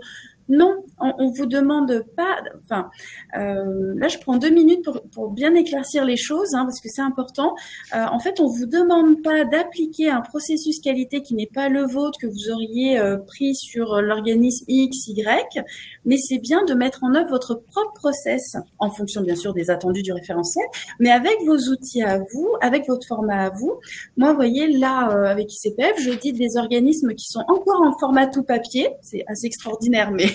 Non, on vous demande pas. Enfin, là, je prends 2 minutes pour bien éclaircir les choses, hein, parce que c'est important. En fait, on vous demande pas d'appliquer un processus qualité qui n'est pas le vôtre, que vous auriez pris sur l'organisme X, Y, mais c'est bien de mettre en œuvre votre propre process, en fonction bien sûr des attendus du référentiel, mais avec vos outils à vous, avec votre format à vous. Moi, vous voyez, là, avec ICPF, j'audite des organismes qui sont encore en format tout papier. C'est assez extraordinaire, mais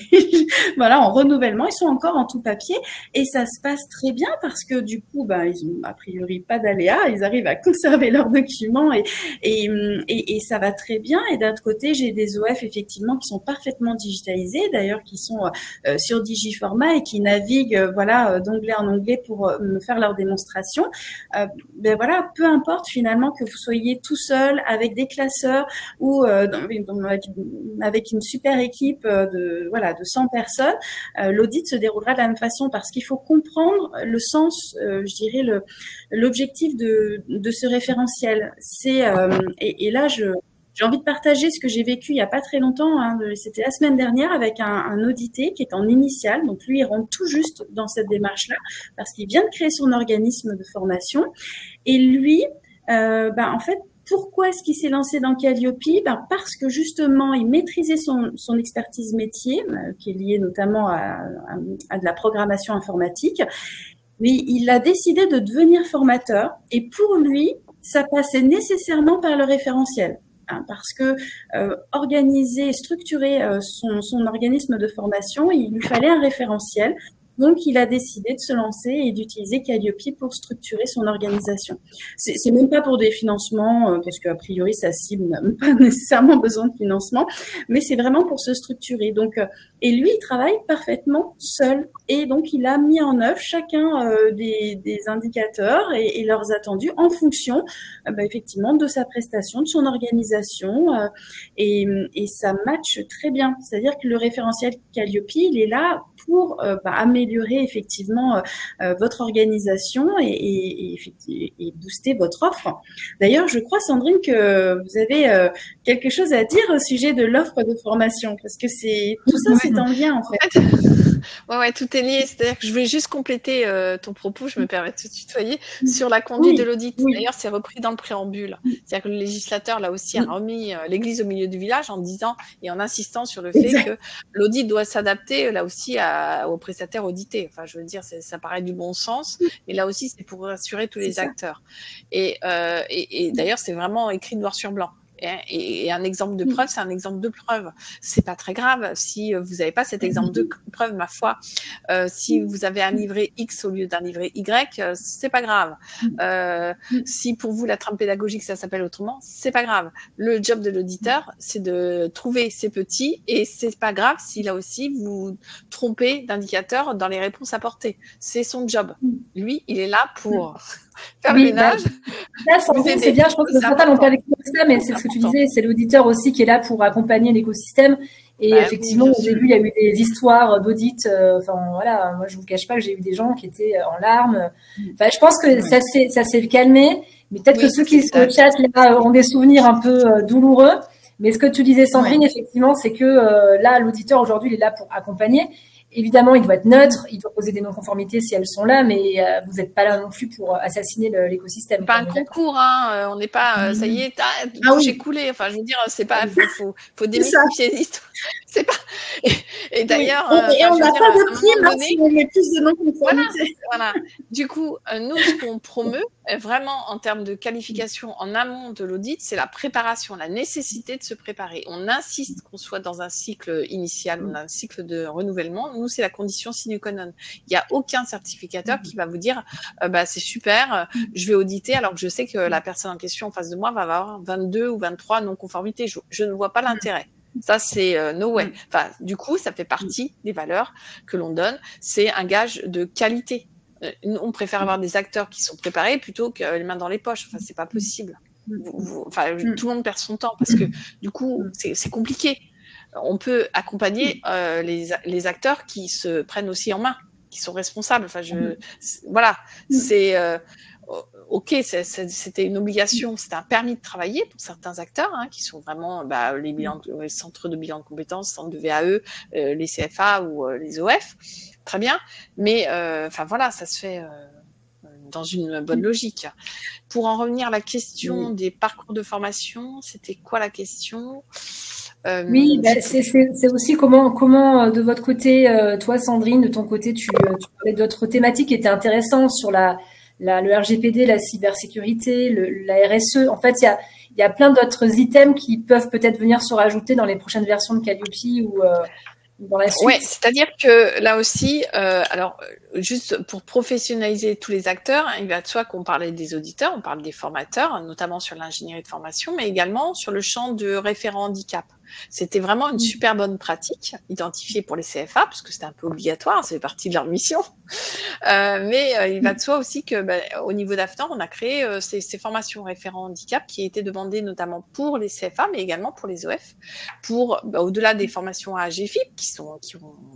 voilà, en renouvellement, ils sont encore en tout papier et ça se passe très bien parce que du coup, ils ont a priori pas d'aléas, ils arrivent à conserver leurs documents et ça va très bien. Et d'un autre côté, j'ai des OF effectivement qui sont parfaitement digitalisés, d'ailleurs qui sont sur Digiformat et qui naviguent d'onglet en onglet pour me faire leur démonstration. Voilà, peu importe finalement que vous soyez tout seul avec des classeurs ou avec une super équipe de 100 personnes, l'audit se déroulera de la même façon parce qu'il faut comprendre le sens, je dirais l'objectif de ce référentiel. Et là j'ai envie de partager ce que j'ai vécu il y a pas très longtemps. Hein, c'était la semaine dernière avec un audité qui est en initial. Donc lui, il rentre tout juste dans cette démarche-là parce qu'il vient de créer son organisme de formation. Et lui, en fait, pourquoi est-ce qu'il s'est lancé dans Calliope? Parce que justement, il maîtrisait son expertise métier, qui est liée notamment à de la programmation informatique. Mais il a décidé de devenir formateur. Et pour lui, ça passait nécessairement par le référentiel. Hein, parce que organiser, structurer son organisme de formation, il lui fallait un référentiel. Donc, il a décidé de se lancer et d'utiliser Calliope pour structurer son organisation. C'est même pas pour des financements, parce qu'a priori, sa cible n'a même pas nécessairement besoin de financement, mais c'est vraiment pour se structurer. Donc, et lui, il travaille parfaitement seul. Et donc, il a mis en œuvre chacun des indicateurs et leurs attendus en fonction, effectivement, de sa prestation, de son organisation. Et ça matche très bien. C'est-à-dire que le référentiel Calliope, il est là pour améliorer effectivement votre organisation et booster votre offre. D'ailleurs, je crois, Sandrine, que vous avez quelque chose à dire au sujet de l'offre de formation, parce que tout ça, c'est en lien, en fait. Ouais, tout est lié. C'est-à-dire que je voulais juste compléter ton propos, je me permets de te tutoyer, sur la conduite de l'audit. Oui. D'ailleurs, c'est repris dans le préambule. C'est-à-dire que le législateur, là aussi, a remis l'église au milieu du village en disant et en insistant sur le fait que l'audit doit s'adapter, là aussi, aux prestataires audités. Enfin, je veux dire, ça paraît du bon sens, mais là aussi, c'est pour rassurer tous les acteurs. Et d'ailleurs, c'est vraiment écrit noir sur blanc. Et un exemple de preuve, c'est un exemple de preuve. C'est pas très grave si vous n'avez pas cet exemple de preuve, ma foi. Si vous avez un livret X au lieu d'un livret Y, c'est pas grave. Si pour vous la trame pédagogique ça s'appelle autrement, c'est pas grave. Le job de l'auditeur, c'est de trouver ces petits, et c'est pas grave si là aussi vous trompez d'indicateur dans les réponses apportées. C'est son job. Lui, il est là pour faire le ménage. Là, Sandrine, c'est bien, je pense que certains l'ont pas avec ça, mais c'est ce que tu disais, c'est l'auditeur aussi qui est là pour accompagner l'écosystème. Et effectivement, au début, il y a eu des histoires d'audits. Enfin, voilà, moi, je vous cache pas que j'ai eu des gens qui étaient en larmes. Enfin, je pense que ça s'est calmé, mais peut-être que ceux qui sont au chat là ont des souvenirs un peu douloureux. Mais ce que tu disais, Sandrine, effectivement, c'est que là, l'auditeur aujourd'hui, il est là pour accompagner. Évidemment, il doit être neutre, il doit poser des non-conformités si elles sont là, mais vous n'êtes pas là non plus pour assassiner l'écosystème. Pas un concours, hein. On n'est pas, ça y est, j'ai coulé. Enfin, je veux dire, c'est pas, faut démystifier l'histoire. C'est pas. Et d'ailleurs, et on n'a pas de prime si on met plus de non-conformités. Voilà. Du coup, nous, ce qu'on promeut, vraiment en termes de qualification en amont de l'audit, c'est la préparation, la nécessité de se préparer. On insiste qu'on soit dans un cycle initial, on a un cycle de renouvellement. Nous, c'est la condition sine qua non. Il n'y a aucun certificateur qui va vous dire, c'est super, je vais auditer, alors que je sais que la personne en question en face de moi va avoir 22 ou 23 non-conformités. Je ne vois pas l'intérêt. Ça, c'est no way. Enfin, du coup, ça fait partie des valeurs que l'on donne. C'est un gage de qualité. On préfère avoir des acteurs qui sont préparés plutôt que les mains dans les poches. Enfin, c'est pas possible. Tout le monde perd son temps parce que du coup, c'est compliqué. On peut accompagner les acteurs qui se prennent aussi en main, qui sont responsables. Enfin, voilà, c'est ok, c'était une obligation, c'était un permis de travailler pour certains acteurs qui sont vraiment les centres de bilan de compétences, centres de VAE, les CFA ou les OF, très bien. Mais voilà, ça se fait dans une bonne logique. Pour en revenir à la question des parcours de formation, c'était quoi la question? Oui, c'est aussi comment de votre côté, toi Sandrine, de ton côté, tu parlais d'autres thématiques qui étaient intéressantes sur le RGPD, la cybersécurité, la RSE. En fait, il y a plein d'autres items qui peuvent peut-être venir se rajouter dans les prochaines versions de Calliope ou dans la suite. Ouais, c'est-à-dire que là aussi, alors juste pour professionnaliser tous les acteurs, il va de soi qu'on parlait des auditeurs, on parle des formateurs, notamment sur l'ingénierie de formation, mais également sur le champ de référent handicap. C'était vraiment une super bonne pratique, identifiée pour les CFA, parce que c'était un peu obligatoire, ça fait partie de leur mission. Mais il va de soi aussi que, au niveau d'AFNOR, on a créé ces formations référents handicap qui étaient demandées notamment pour les CFA, mais également pour les OF, pour, au-delà des formations à AGFIP, qui ont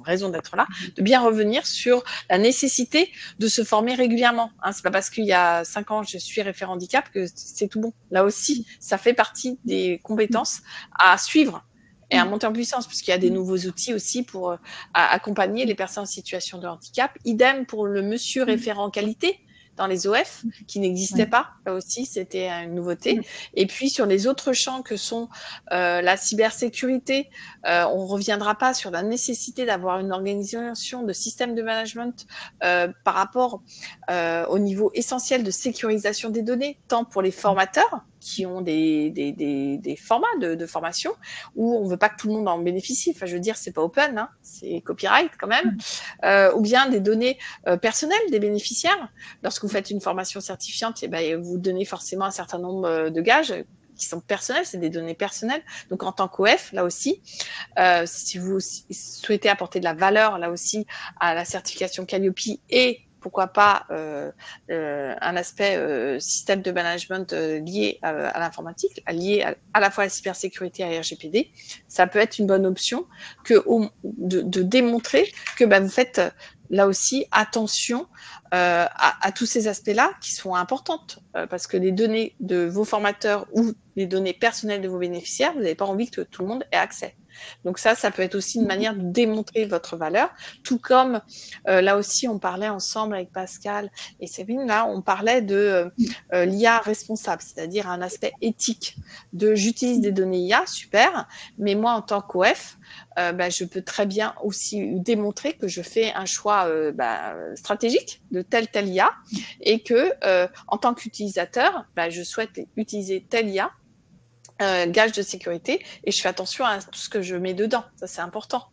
raison d'être là, de bien revenir sur la nécessité de se former régulièrement. C'est pas parce qu'il y a 5 ans, je suis référent handicap que c'est tout bon. Là aussi, ça fait partie des compétences à suivre et à monter en puissance, puisqu'il y a des nouveaux outils aussi pour accompagner les personnes en situation de handicap. Idem pour le monsieur référent qualité dans les OF, qui n'existait pas. Là aussi, c'était une nouveauté. Et puis, sur les autres champs que sont la cybersécurité, on ne reviendra pas sur la nécessité d'avoir une organisation de système de management par rapport au niveau essentiel de sécurisation des données, tant pour les formateurs, qui ont des formats de formation où on veut pas que tout le monde en bénéficie. Enfin, je veux dire, c'est pas open, c'est copyright quand même. Ou bien des données personnelles des bénéficiaires. Lorsque vous faites une formation certifiante, vous donnez forcément un certain nombre de gages qui sont personnels, c'est des données personnelles. Donc, en tant qu'OF, là aussi, si vous souhaitez apporter de la valeur, là aussi, à la certification Calliope et pourquoi pas un aspect système de management lié à l'informatique, lié à la fois à la cybersécurité et à la RGPD, ça peut être une bonne option de démontrer que vous faites là aussi attention à tous ces aspects-là qui sont importantes, parce que les données de vos formateurs ou les données personnelles de vos bénéficiaires, vous n'avez pas envie que tout le monde ait accès. Donc ça peut être aussi une manière de démontrer votre valeur, tout comme là aussi on parlait ensemble avec Pascal et Séverine, là on parlait de l'IA responsable, c'est-à-dire un aspect éthique de j'utilise des données IA, super, mais moi en tant qu'OF, je peux très bien aussi démontrer que je fais un choix stratégique de telle IA et que en tant qu'utilisateur, je souhaite utiliser telle IA, gage de sécurité, et je fais attention à tout ce que je mets dedans. Ça, c'est important,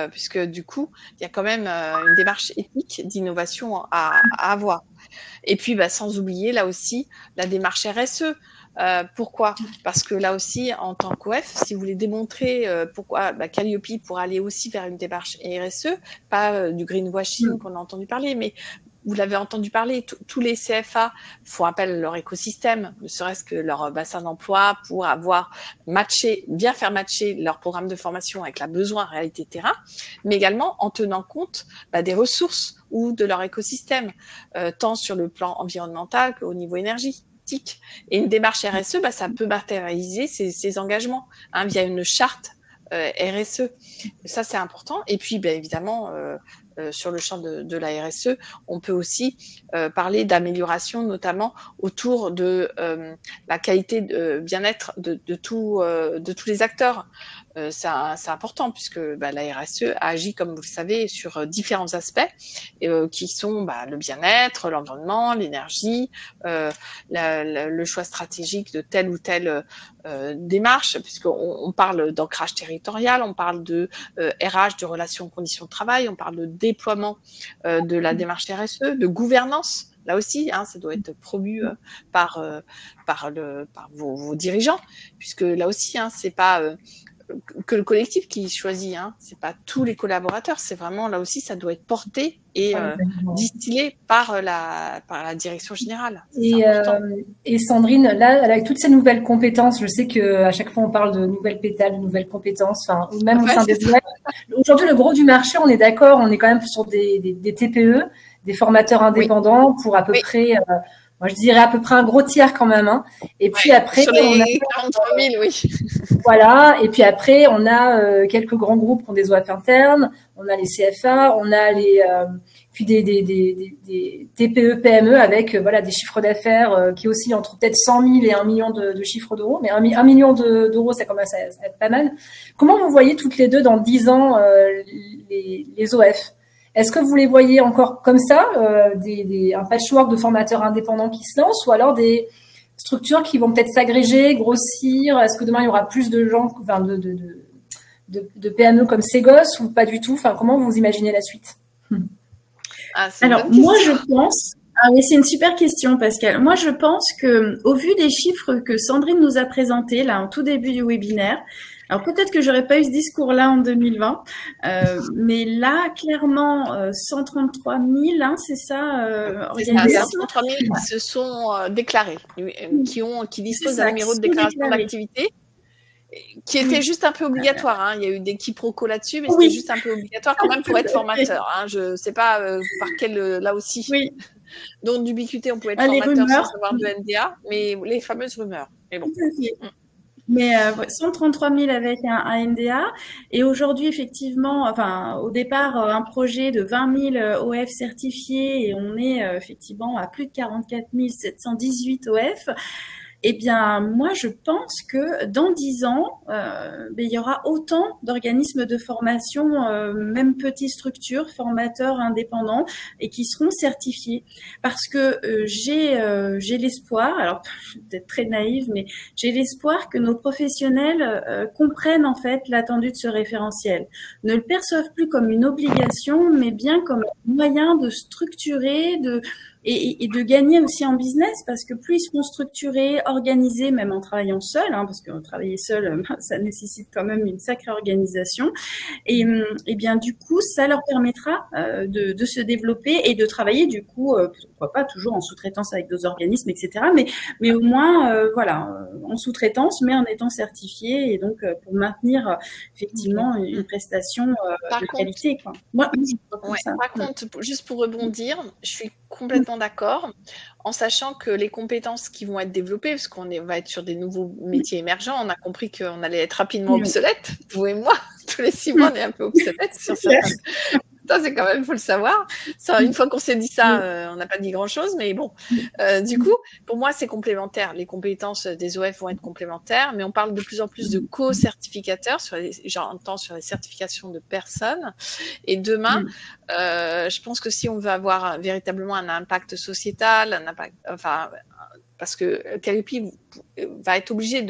puisque du coup, il y a quand même une démarche éthique d'innovation à avoir. Et puis, sans oublier, là aussi, la démarche RSE. Pourquoi? Parce que là aussi, en tant qu'OF, si vous voulez démontrer pourquoi Calliope pourrait aller aussi vers une démarche RSE, pas du greenwashing qu'on a entendu parler, mais vous l'avez entendu parler, tous les CFA font appel à leur écosystème, ne serait-ce que leur bassin d'emploi pour bien faire matcher leur programme de formation avec la besoin réalité terrain, mais également en tenant compte des ressources ou de leur écosystème, tant sur le plan environnemental qu'au niveau énergétique. Et une démarche RSE, ça peut matérialiser ces engagements via une charte RSE. Ça, c'est important. Et puis, évidemment, sur le champ de la RSE, on peut aussi parler d'amélioration, notamment autour de la qualité de bien-être de tous les acteurs. C'est important puisque la RSE agit, comme vous le savez, sur différents aspects qui sont le bien-être, l'environnement, l'énergie, le choix stratégique de telle ou telle démarche, puisqu'on parle d'ancrage territorial, on parle de RH, de relations conditions de travail, on parle de déploiement de la démarche RSE, de gouvernance. Là aussi, ça doit être promu par vos dirigeants, puisque là aussi, c'est pas que le collectif qui choisit, c'est pas tous les collaborateurs, c'est vraiment là aussi, ça doit être porté et distillé par la direction générale. Et Sandrine, là, avec toutes ces nouvelles compétences, je sais qu'à chaque fois on parle de nouvelles pétales, de nouvelles compétences, même au sein des web. Aujourd'hui, le gros du marché, on est d'accord, on est quand même sur des TPE, des formateurs indépendants pour à peu près. Moi, je dirais à peu près un gros tiers quand même. Et puis après, sur les 43 000, oui. Voilà. Et puis après, on a quelques grands groupes qui ont des OAF internes. On a les CFA, on a puis des TPE, PME avec des chiffres d'affaires qui oscillent entre peut-être 100 000 et 1 million de chiffres d'euros. Mais 1 million d'euros, ça commence à être pas mal. Comment vous voyez toutes les deux dans 10 ans les OF? Est-ce que vous les voyez encore comme ça, un patchwork de formateurs indépendants qui se lancent, ou alors des structures qui vont peut-être s'agréger, grossir? Est-ce que demain il y aura plus de gens, de PME comme Ségos, ou pas du tout? Comment vous imaginez la suite? Alors moi je pense. Ah oui, c'est une super question, Pascal. Moi, je pense que, au vu des chiffres que Sandrine nous a présentés là en tout début du webinaire, alors peut-être que j'aurais pas eu ce discours-là en 2020, mais là, clairement, 133 000, c'est ça, organismes. 133 000 qui se sont déclarés, qui disposent d'un numéro de déclaration d'activité, qui était juste un peu obligatoire. Il y a eu des quiproquos là-dessus, mais c'était juste un peu obligatoire quand même pour être formateur. Je sais pas par quel, là aussi. Oui. Donc, d'ubiquité, on pouvait être formateur sans avoir de NDA, mais les fameuses rumeurs. Mais bon. Mais 133 000 avec un NDA. Et aujourd'hui, effectivement, au départ, un projet de 20 000 OF certifiés, et on est effectivement à plus de 44 718 OF. Eh bien, moi, je pense que dans 10 ans, il y aura autant d'organismes de formation, même petites structures, formateurs indépendants, et qui seront certifiés. Parce que j'ai l'espoir, alors je suis peut-être très naïve, mais j'ai l'espoir que nos professionnels comprennent en fait l'attendu de ce référentiel. Ne le perçoivent plus comme une obligation, mais bien comme un moyen de structurer, et de gagner aussi en business, parce que plus ils seront structurés, organisés, même en travaillant seul, parce que travailler seul, ça nécessite quand même une sacrée organisation. Et bien du coup, ça leur permettra de se développer et de travailler du coup, pourquoi pas toujours en sous-traitance avec d'autres organismes, etc. Mais au moins, en sous-traitance, mais en étant certifié, et donc pour maintenir effectivement une prestation de qualité, quoi. Moi, par contre, juste pour rebondir, je suis complètement d'accord, en sachant que les compétences qui vont être développées, parce qu'on va être sur des nouveaux métiers émergents, on a compris qu'on allait être rapidement obsolète. Vous et moi, tous les 6 mois, on est un peu obsolète sur certains. Ça, c'est quand même, faut le savoir. Ça, une fois qu'on s'est dit ça, on n'a pas dit grand-chose, mais bon. Du coup, pour moi, c'est complémentaire. Les compétences des OF vont être complémentaires, mais on parle de plus en plus de co-certificateurs, j'entends sur les certifications de personnes. Et demain, je pense que si on veut avoir véritablement un impact sociétal, parce que Calliope va être obligé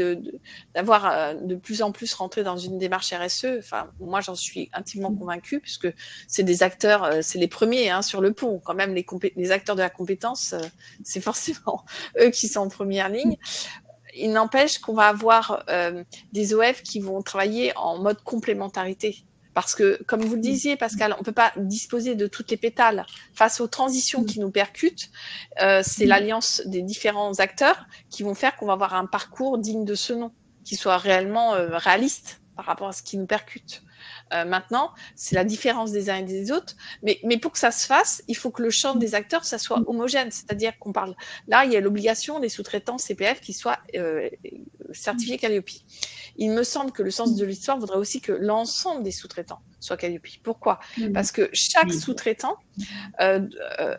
d'avoir de plus en plus rentré dans une démarche RSE. Moi, j'en suis intimement convaincue, puisque c'est des acteurs, c'est les premiers sur le pont. Quand même, les acteurs de la compétence, c'est forcément eux qui sont en première ligne. Il n'empêche qu'on va avoir des OF qui vont travailler en mode complémentarité. Parce que, comme vous le disiez, Pascal, on ne peut pas disposer de toutes les pétales. Face aux transitions qui nous percutent, c'est l'alliance des différents acteurs qui vont faire qu'on va avoir un parcours digne de ce nom, qui soit réellement réaliste par rapport à ce qui nous percute. Maintenant, c'est la différence des uns et des autres, mais pour que ça se fasse, il faut que le champ des acteurs, ça soit homogène, c'est-à-dire qu'on parle, là, il y a l'obligation des sous-traitants CPF qui soient certifiés Calliope. Il me semble que le sens de l'histoire voudrait aussi que l'ensemble des sous-traitants soient Calliope. Pourquoi? Parce que chaque sous-traitant a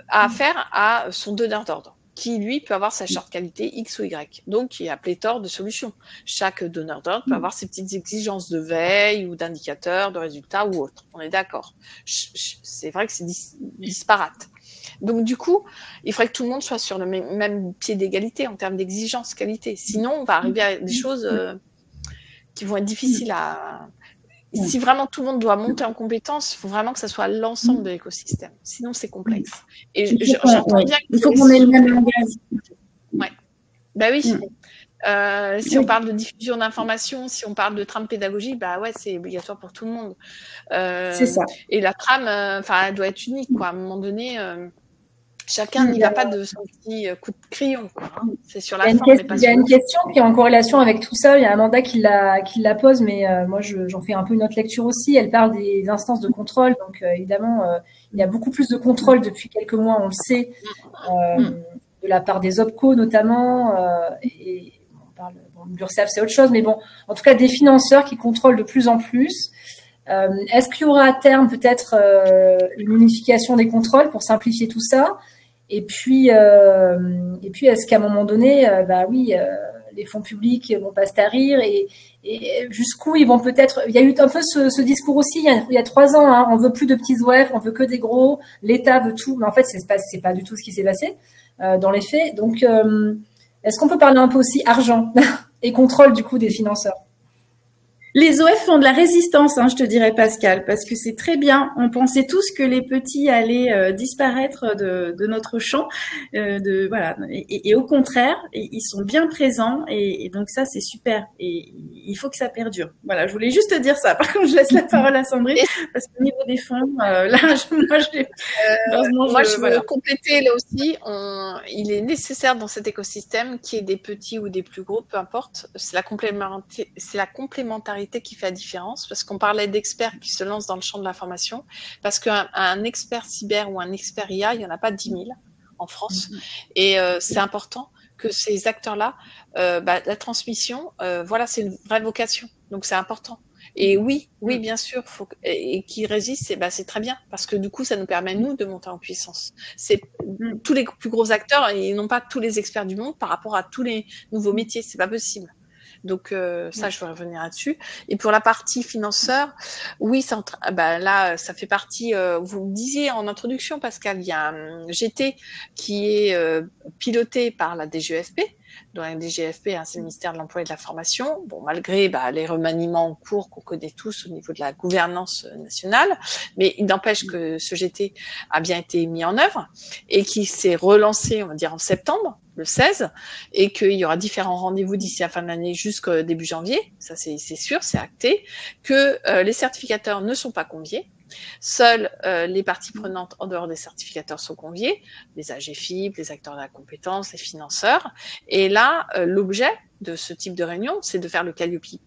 affaire à son donneur d'ordre, qui, lui, peut avoir sa charte qualité X ou Y. Donc, il y a pléthore de solutions. Chaque donneur d'ordre peut avoir ses petites exigences de veille ou d'indicateurs, de résultats ou autres. On est d'accord. C'est vrai que c'est disparate. Donc, du coup, il faudrait que tout le monde soit sur le même pied d'égalité en termes d'exigence qualité. Sinon, on va arriver à des choses qui vont être difficiles à... Si vraiment tout le monde doit monter en compétence, il faut vraiment que ça soit l'ensemble de l'écosystème. Sinon, c'est complexe. Et j'entends bien il faut qu'on ait le même langage. Ouais. Ben oui. Si on parle de diffusion d'informations, si on parle de trame pédagogique, bah ouais, c'est obligatoire pour tout le monde. C'est ça. Et la trame, elle doit être unique, quoi. À un moment donné, chacun n'y va pas de son petit coup de crayon, quoi. C'est sur la forme, mais pas sur il y a une question qui est en corrélation avec tout ça. Il y a Amanda qui la pose, mais moi, j'en fais un peu une autre lecture aussi. Elle parle des instances de contrôle. Donc, évidemment, il y a beaucoup plus de contrôle depuis quelques mois, on le sait, de la part des OPCO notamment. Et on parle, l'URSSAF, c'est autre chose. Mais bon, en tout cas, des financeurs qui contrôlent de plus en plus. Est-ce qu'il y aura à terme peut-être une unification des contrôles pour simplifier tout ça? Et puis, est-ce qu'à un moment donné, les fonds publics vont pas se tarir et jusqu'où ils vont peut-être. Il y a eu un peu ce discours aussi il y a 3 ans. Hein, on veut plus de petits OF, on veut que des gros. L'État veut tout, mais en fait, c'est pas du tout ce qui s'est passé dans les faits. Donc, est-ce qu'on peut parler un peu aussi argent et contrôle du coup des financeurs? Les OF font de la résistance, je te dirais, Pascal, parce que c'est très bien. On pensait tous que les petits allaient disparaître de notre champ, voilà. Et au contraire, ils sont bien présents, et donc ça, c'est super. Et il faut que ça perdure. Voilà, je voulais juste te dire ça. Par contre, je laisse la parole à Sandrine, parce qu'au niveau des fonds, je veux compléter là aussi. Il est nécessaire dans cet écosystème qu'il y ait des petits ou des plus gros, peu importe. C'est la complémentarité qui fait la différence, parce qu'on parlait d'experts qui se lancent dans le champ de l'information, parce qu'un expert cyber ou un expert IA, il n'y en a pas 10 000 en France, et c'est important que ces acteurs-là, la transmission, c'est une vraie vocation, donc c'est important. Et oui, bien sûr, et qu'ils résistent, c'est très bien, parce que du coup, ça nous permet, nous, de monter en puissance. Tous les plus gros acteurs, ils n'ont pas tous les experts du monde par rapport à tous les nouveaux métiers, c'est pas possible. Donc ça, je vais revenir là-dessus. Et pour la partie financeur, oui, là, ça fait partie. Vous le disiez en introduction, Pascal, il y a un GT qui est piloté par la DGEFP. Donc la DGEFP, c'est le ministère de l'Emploi et de la Formation. Bon, malgré les remaniements en cours qu'on connaît tous au niveau de la gouvernance nationale, mais il n'empêche que ce GT a bien été mis en œuvre et qui s'est relancé, on va dire, en septembre, le 16, et qu'il y aura différents rendez-vous d'ici la fin de l'année jusqu'au début janvier. Ça, c'est sûr, c'est acté. Que les certificateurs ne sont pas conviés. Seules les parties prenantes en dehors des certificateurs sont conviées, les AGFIP, les acteurs de la compétence, les financeurs. Et là, l'objet de ce type de réunion, c'est de faire le Calliope++,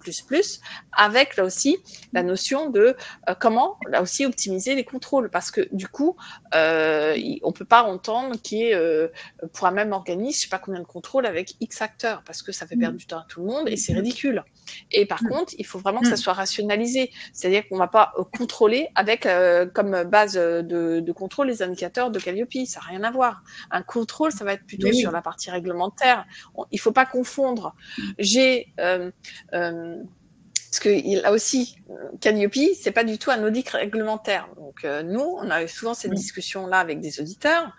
avec là aussi la notion de comment là aussi optimiser les contrôles, parce que du coup, on peut pas entendre qu'il y ait pour un même organisme, je sais pas combien de contrôles avec X acteurs, parce que ça fait perdre du temps à tout le monde et c'est ridicule. Et par contre, il faut vraiment que ça soit rationalisé, c'est-à-dire qu'on va pas contrôler avec comme base de contrôle les indicateurs de Calliope, ça n'a rien à voir. Un contrôle, ça va être plutôt sur la partie réglementaire. Il faut pas confondre. Parce que là aussi, Calliope, c'est pas du tout un audit réglementaire. Donc nous, on a souvent cette discussion-là avec des auditeurs.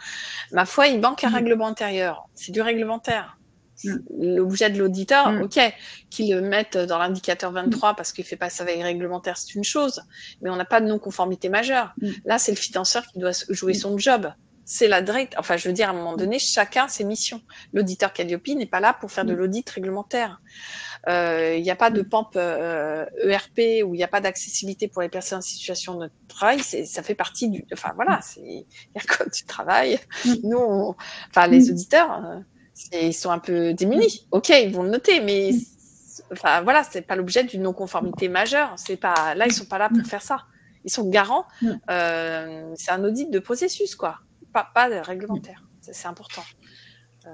Ma foi, il manque un règlement intérieur. C'est du réglementaire. L'objet de l'auditeur, ok, qu'il le mette dans l'indicateur 23 parce qu'il fait pas sa veille réglementaire, c'est une chose, mais on n'a pas de non-conformité majeure. Là, c'est le financeur qui doit jouer son job. C'est la directe. Enfin, je veux dire, à un moment donné, chacun ses missions. L'auditeur Calliope n'est pas là pour faire de l'audit réglementaire. Il n'y a pas de PAMP ERP où il n'y a pas d'accessibilité pour les personnes en situation de travail. Ça fait partie du. Enfin, voilà, il y a le code du travail. Nous, enfin, les auditeurs, ils sont un peu démunis. OK, ils vont le noter, mais enfin, voilà, c'est pas l'objet d'une non-conformité majeure. C'est pas, là, ils sont pas là pour faire ça. Ils sont garants. C'est un audit de processus, quoi. Pas réglementaire. C'est important.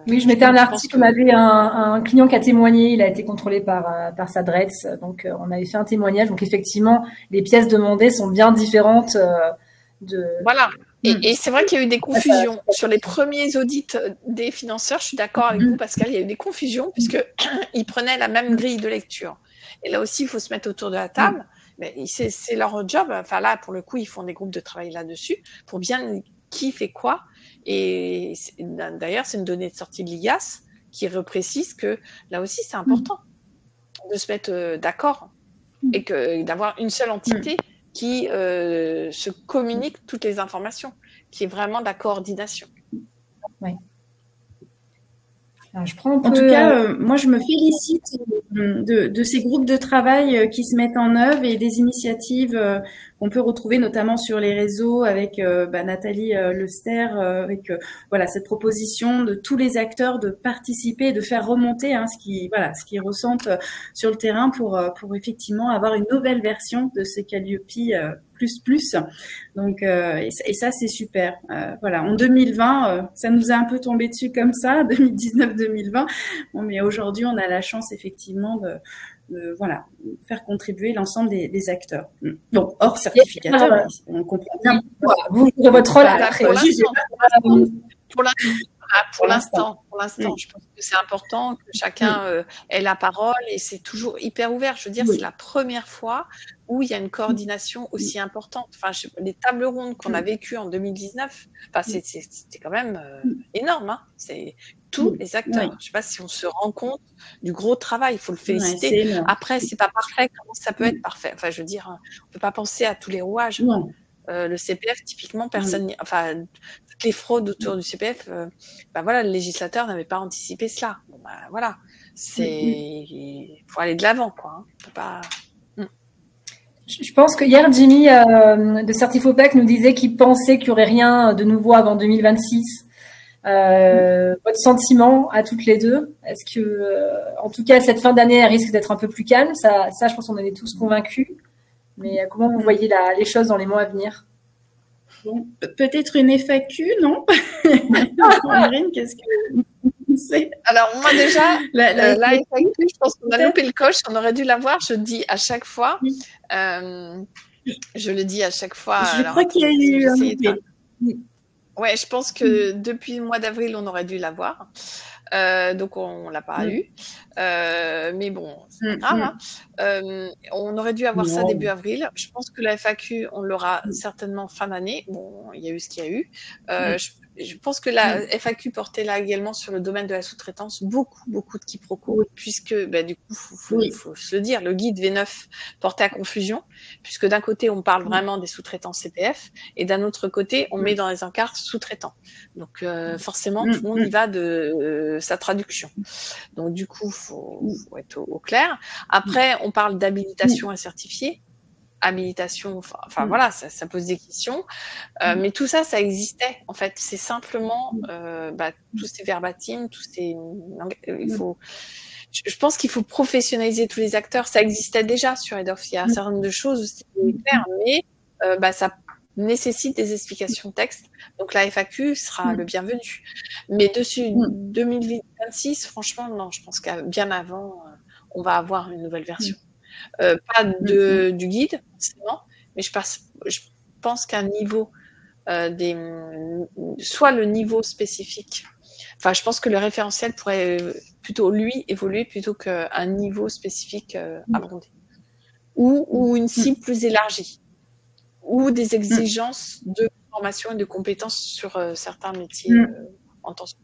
Oui, je mettais un article, on avait un client qui a témoigné, il a été contrôlé par sa DRETS, donc on avait fait un témoignage. Donc effectivement, les pièces demandées sont bien différentes de... Voilà. Et c'est vrai qu'il y a eu des confusions. Sur les premiers audits des financeurs, je suis d'accord avec vous, Pascal, il y a eu des confusions puisqu'ils prenaient la même grille de lecture. Et là aussi, il faut se mettre autour de la table. Mais c'est leur job. Enfin là, pour le coup, ils font des groupes de travail là-dessus pour bien qui fait quoi. Et d'ailleurs, c'est une donnée de sortie de l'IGAS qui reprécise que là aussi, c'est important de se mettre d'accord et d'avoir une seule entité qui se communique toutes les informations, qui est vraiment de la coordination. Oui. Alors, je prends en tout cas, moi, je me félicite de ces groupes de travail qui se mettent en œuvre et des initiatives qu'on peut retrouver notamment sur les réseaux avec Nathalie Lester, avec voilà cette proposition de tous les acteurs de participer et de faire remonter ce qu'ils ressentent sur le terrain pour effectivement avoir une nouvelle version de ce Calliope plus. Donc et ça c'est super. Voilà, en 2020, ça nous a un peu tombé dessus comme ça, 2019-2020. Bon, mais aujourd'hui, on a la chance effectivement de faire contribuer l'ensemble des acteurs. Bon, hors certificateur, on comprend bien. Vous jouez votre rôle après. Pour l'instant, je pense que c'est important que chacun ait la parole et c'est toujours hyper ouvert. Je veux dire, c'est la première fois où il y a une coordination aussi importante. Enfin, les tables rondes qu'on a vécues en 2019, enfin, c'était quand même énorme. Hein. C'est tous les acteurs. Je ne sais pas si on se rend compte du gros travail. Il faut le féliciter. Après, c'est pas parfait. Comment ça peut être parfait? Enfin, je veux dire, on ne peut pas penser à tous les rouages. Le CPF, typiquement, personne, enfin, toutes les fraudes autour du CPF, voilà, le législateur n'avait pas anticipé cela. Bon, voilà, il faut aller de l'avant, quoi. Hein. On peut pas. Je pense que hier, Jimmy de Certifopec nous disait qu'il pensait qu'il n'y aurait rien de nouveau avant 2026. Votre sentiment à toutes les deux? Est-ce que, en tout cas, cette fin d'année, elle risque d'être un peu plus calme? Ça, je pense qu'on en est tous convaincus. Mais comment vous voyez les choses dans les mois à venir? Bon, peut-être une FAQ, non? Sandrine, qu'est-ce que vous pensez? Alors, moi, déjà, la FAQ, je pense qu'on a loupé le coche. On aurait dû l'avoir. Je dis à chaque fois. Je le dis à chaque fois. Je crois qu'il y a eu Ouais, je pense que depuis le mois d'avril, on aurait dû l'avoir. Donc, on l'a pas eu. Mais bon, c'est pas grave. Hein. On aurait dû avoir ça début avril. Je pense que la FAQ, on l'aura certainement fin d'année. Bon, il y a eu ce qu'il y a eu. Je pense que la FAQ portait là également sur le domaine de la sous-traitance beaucoup de quiproquos, puisque du coup, faut se le dire, le guide V9 portait à confusion, puisque d'un côté, on parle vraiment des sous-traitants CPF, et d'un autre côté, on met dans les encarts sous-traitants. Donc, forcément, tout le monde y va de sa traduction. Donc, du coup, faut être au clair. Après, on parle d'habilitation à certifier. Habilitation, enfin voilà, ça pose des questions. Mais tout ça, ça existait. En fait, c'est simplement tous ces verbatims, tous ces. Je pense qu'il faut professionnaliser tous les acteurs. Ça existait déjà sur EDOF. Il y a un certain nombre de choses où c'est clair, mais ça nécessite des explications de texte. Donc la FAQ sera le bienvenu. Mais dessus 2026, franchement, non, je pense qu'à bien avant, on va avoir une nouvelle version. Pas du guide, forcément, mais je pense qu'un niveau soit le niveau spécifique. Enfin, je pense que le référentiel pourrait plutôt lui évoluer plutôt qu'un niveau spécifique abondé, ou une cible plus élargie, ou des exigences de formation et de compétences sur certains métiers en tension.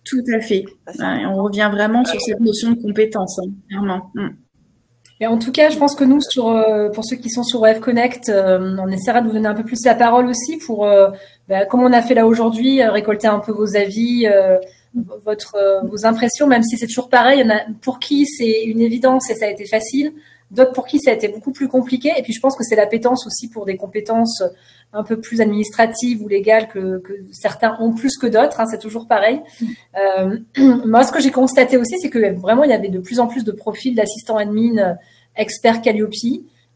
Tout à fait. On revient vraiment sur cette notion de compétence, clairement. Et en tout cas, je pense que nous, pour ceux qui sont sur OF Connect, on essaiera de vous donner un peu plus la parole aussi pour, comme on a fait là aujourd'hui, récolter un peu vos avis, vos impressions, même si c'est toujours pareil. Il y en a pour qui c'est une évidence et ça a été facile, d'autres pour qui ça a été beaucoup plus compliqué. Et puis je pense que c'est l'appétence aussi pour des compétences un peu plus administratives ou légales que certains ont plus que d'autres. Hein, c'est toujours pareil. Moi, ce que j'ai constaté aussi, c'est que vraiment il y avait de plus en plus de profils d'assistants admin experts Calliope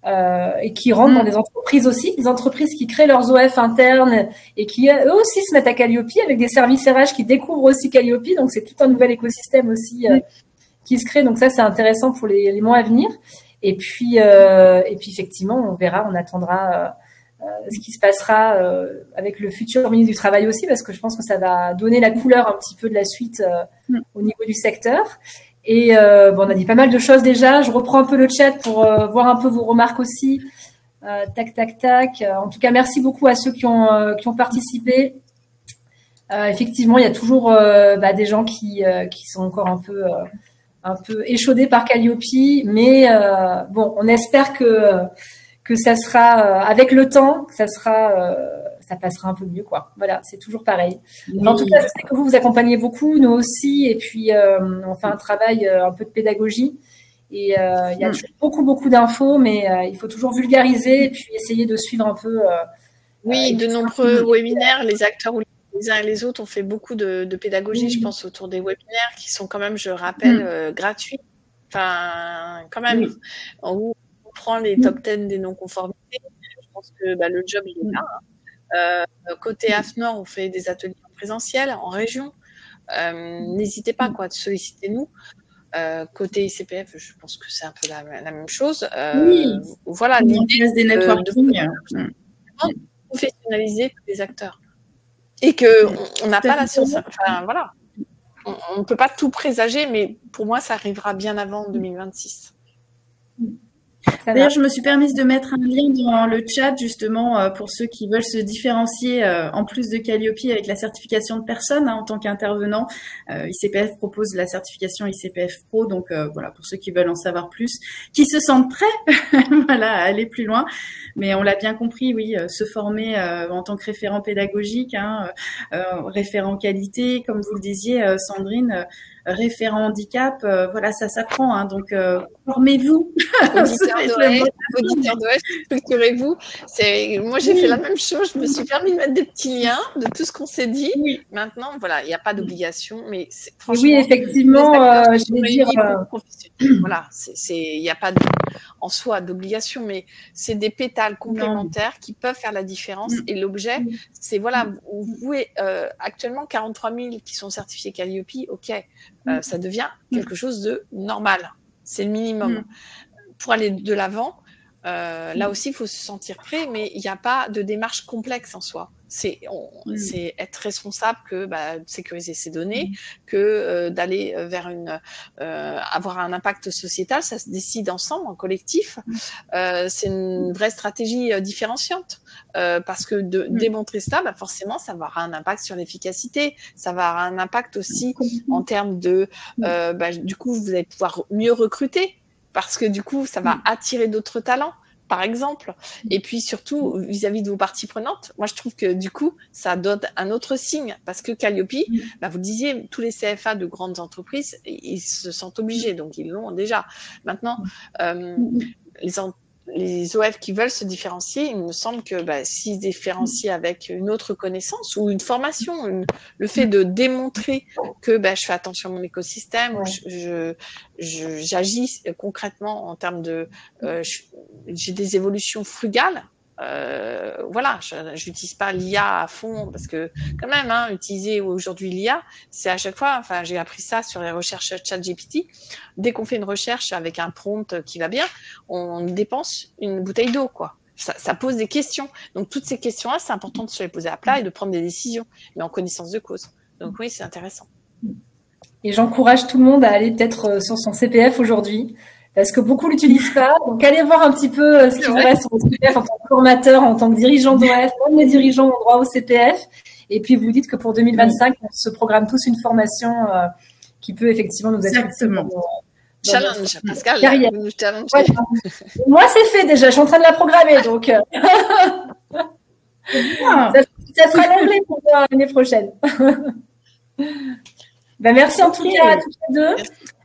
et qui rentrent dans des entreprises aussi, des entreprises qui créent leurs OF internes et qui eux aussi se mettent à Calliope avec des services RH qui découvrent aussi Calliope. Donc c'est tout un nouvel écosystème aussi qui se crée. Donc ça c'est intéressant pour les mois à venir. Et puis effectivement on verra, on attendra ce qui se passera avec le futur ministre du Travail aussi, parce que je pense que ça va donner la couleur un petit peu de la suite au niveau du secteur. Et on a dit pas mal de choses déjà. Je reprends un peu le chat pour voir un peu vos remarques aussi. Tac. En tout cas, merci beaucoup à ceux qui ont participé. Effectivement, il y a toujours des gens qui sont encore un peu échaudés par Calliope, mais on espère que ça sera avec le temps, ça passera un peu mieux, quoi. Voilà, c'est toujours pareil. Oui. En tout cas, je sais que vous accompagnez beaucoup, nous aussi, et puis on fait un travail un peu de pédagogie. Et il y a toujours beaucoup d'infos, mais il faut toujours vulgariser et puis essayer de suivre un peu. Oui, de nombreux webinaires, les acteurs ou les uns et les autres ont fait beaucoup de pédagogie, je pense, autour des webinaires qui sont quand même, je rappelle, gratuits. Enfin, quand même, où on prend les top 10 des non-conformités. Je pense que le job, il est là. Côté AFNOR, on fait des ateliers en présentiel, en région. N'hésitez pas de solliciter nous. Côté ICPF, je pense que c'est un peu la même chose. Voilà, l'idée des networking. De professionnaliser tous les acteurs. Et qu'on n'a pas la science. Enfin, voilà. On ne peut pas tout présager, mais pour moi, ça arrivera bien avant 2026. D'ailleurs, je me suis permise de mettre un lien dans le chat justement pour ceux qui veulent se différencier en plus de Calliope avec la certification de personne en tant qu'intervenant. ICPF propose la certification ICPF Pro, donc voilà, pour ceux qui veulent en savoir plus, qui se sentent prêts voilà, à aller plus loin. Mais on l'a bien compris, oui, se former en tant que référent pédagogique, référent qualité, comme vous le disiez, Sandrine, référent handicap, voilà, ça s'apprend. Donc, formez-vous. Auditeur d'OF, structurez-vous. Moi, j'ai fait la même chose. Je me suis permis de mettre des petits liens de tout ce qu'on s'est dit. Oui. Maintenant, voilà, il n'y a pas d'obligation, mais franchement, oui, effectivement, je vais dire. Voilà, il n'y a pas en soi d'obligation, mais c'est des pétales complémentaires qui peuvent faire la différence. Et l'objet, c'est voilà, vous actuellement 43 000 qui sont certifiés Calliope, ok, ça devient quelque chose de normal. C'est le minimum. Pour aller de l'avant, là aussi, il faut se sentir prêt, mais il n'y a pas de démarche complexe en soi. C'est être responsable que de sécuriser ses données, que d'aller vers avoir un impact sociétal. Ça se décide ensemble, en collectif. C'est une vraie stratégie différenciante parce que de démontrer ça, forcément, ça va avoir un impact sur l'efficacité. Ça va avoir un impact aussi en termes de, du coup, vous allez pouvoir mieux recruter parce que du coup, ça va attirer d'autres talents. Par exemple, et puis surtout vis-à-vis de vos parties prenantes, moi je trouve que du coup ça donne un autre signe parce que Calliope, vous disiez tous les CFA de grandes entreprises, ils se sentent obligés, donc ils l'ont déjà. Maintenant, les OF qui veulent se différencier, il me semble que s'ils se différencient avec une autre connaissance ou une formation, le fait de démontrer que je fais attention à mon écosystème, j'agis concrètement en termes de j'ai des évolutions frugales. Voilà, je n'utilise pas l'IA à fond parce que quand même, utiliser aujourd'hui l'IA, c'est à chaque fois, j'ai appris ça sur les recherches ChatGPT. Dès qu'on fait une recherche avec un prompt qui va bien, on dépense une bouteille d'eau, quoi. Ça pose des questions. Donc toutes ces questions-là, c'est important de se les poser à plat et de prendre des décisions, mais en connaissance de cause. Donc oui, c'est intéressant. Et j'encourage tout le monde à aller peut-être sur son CPF aujourd'hui. Parce que beaucoup l'utilisent pas. Donc, allez voir un petit peu ce qui vous reste sur votre CPF en tant que formateur, en tant que dirigeant d'OF. Même les dirigeants ont droit au CPF. Et puis, vous dites que pour 2025, on se programme tous une formation qui peut effectivement nous être utile Challenge, Pascal, carrière. vous nous challengez. Ouais, moi, c'est fait déjà. Je suis en train de la programmer, donc ça sera l'anglais pour l'année prochaine. Ben, merci en tout cas à toutes les deux.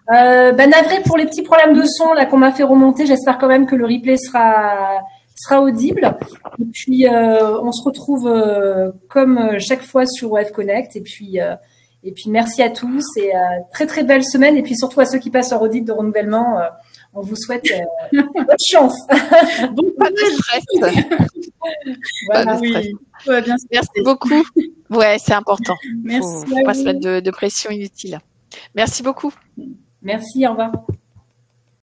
Navré pour les petits problèmes de son là qu'on m'a fait remonter. J'espère quand même que le replay sera audible. Et puis on se retrouve comme chaque fois sur OF Connect. Et puis merci à tous et très très belle semaine. Et puis surtout à ceux qui passent leur audit de renouvellement, on vous souhaite bonne chance. Bon, pas de stress. Voilà. Oui. Ouais, bien sûr. Merci beaucoup. Ouais, c'est important. Merci. Faut pas se mettre de pression inutile. Merci beaucoup. Merci, au revoir.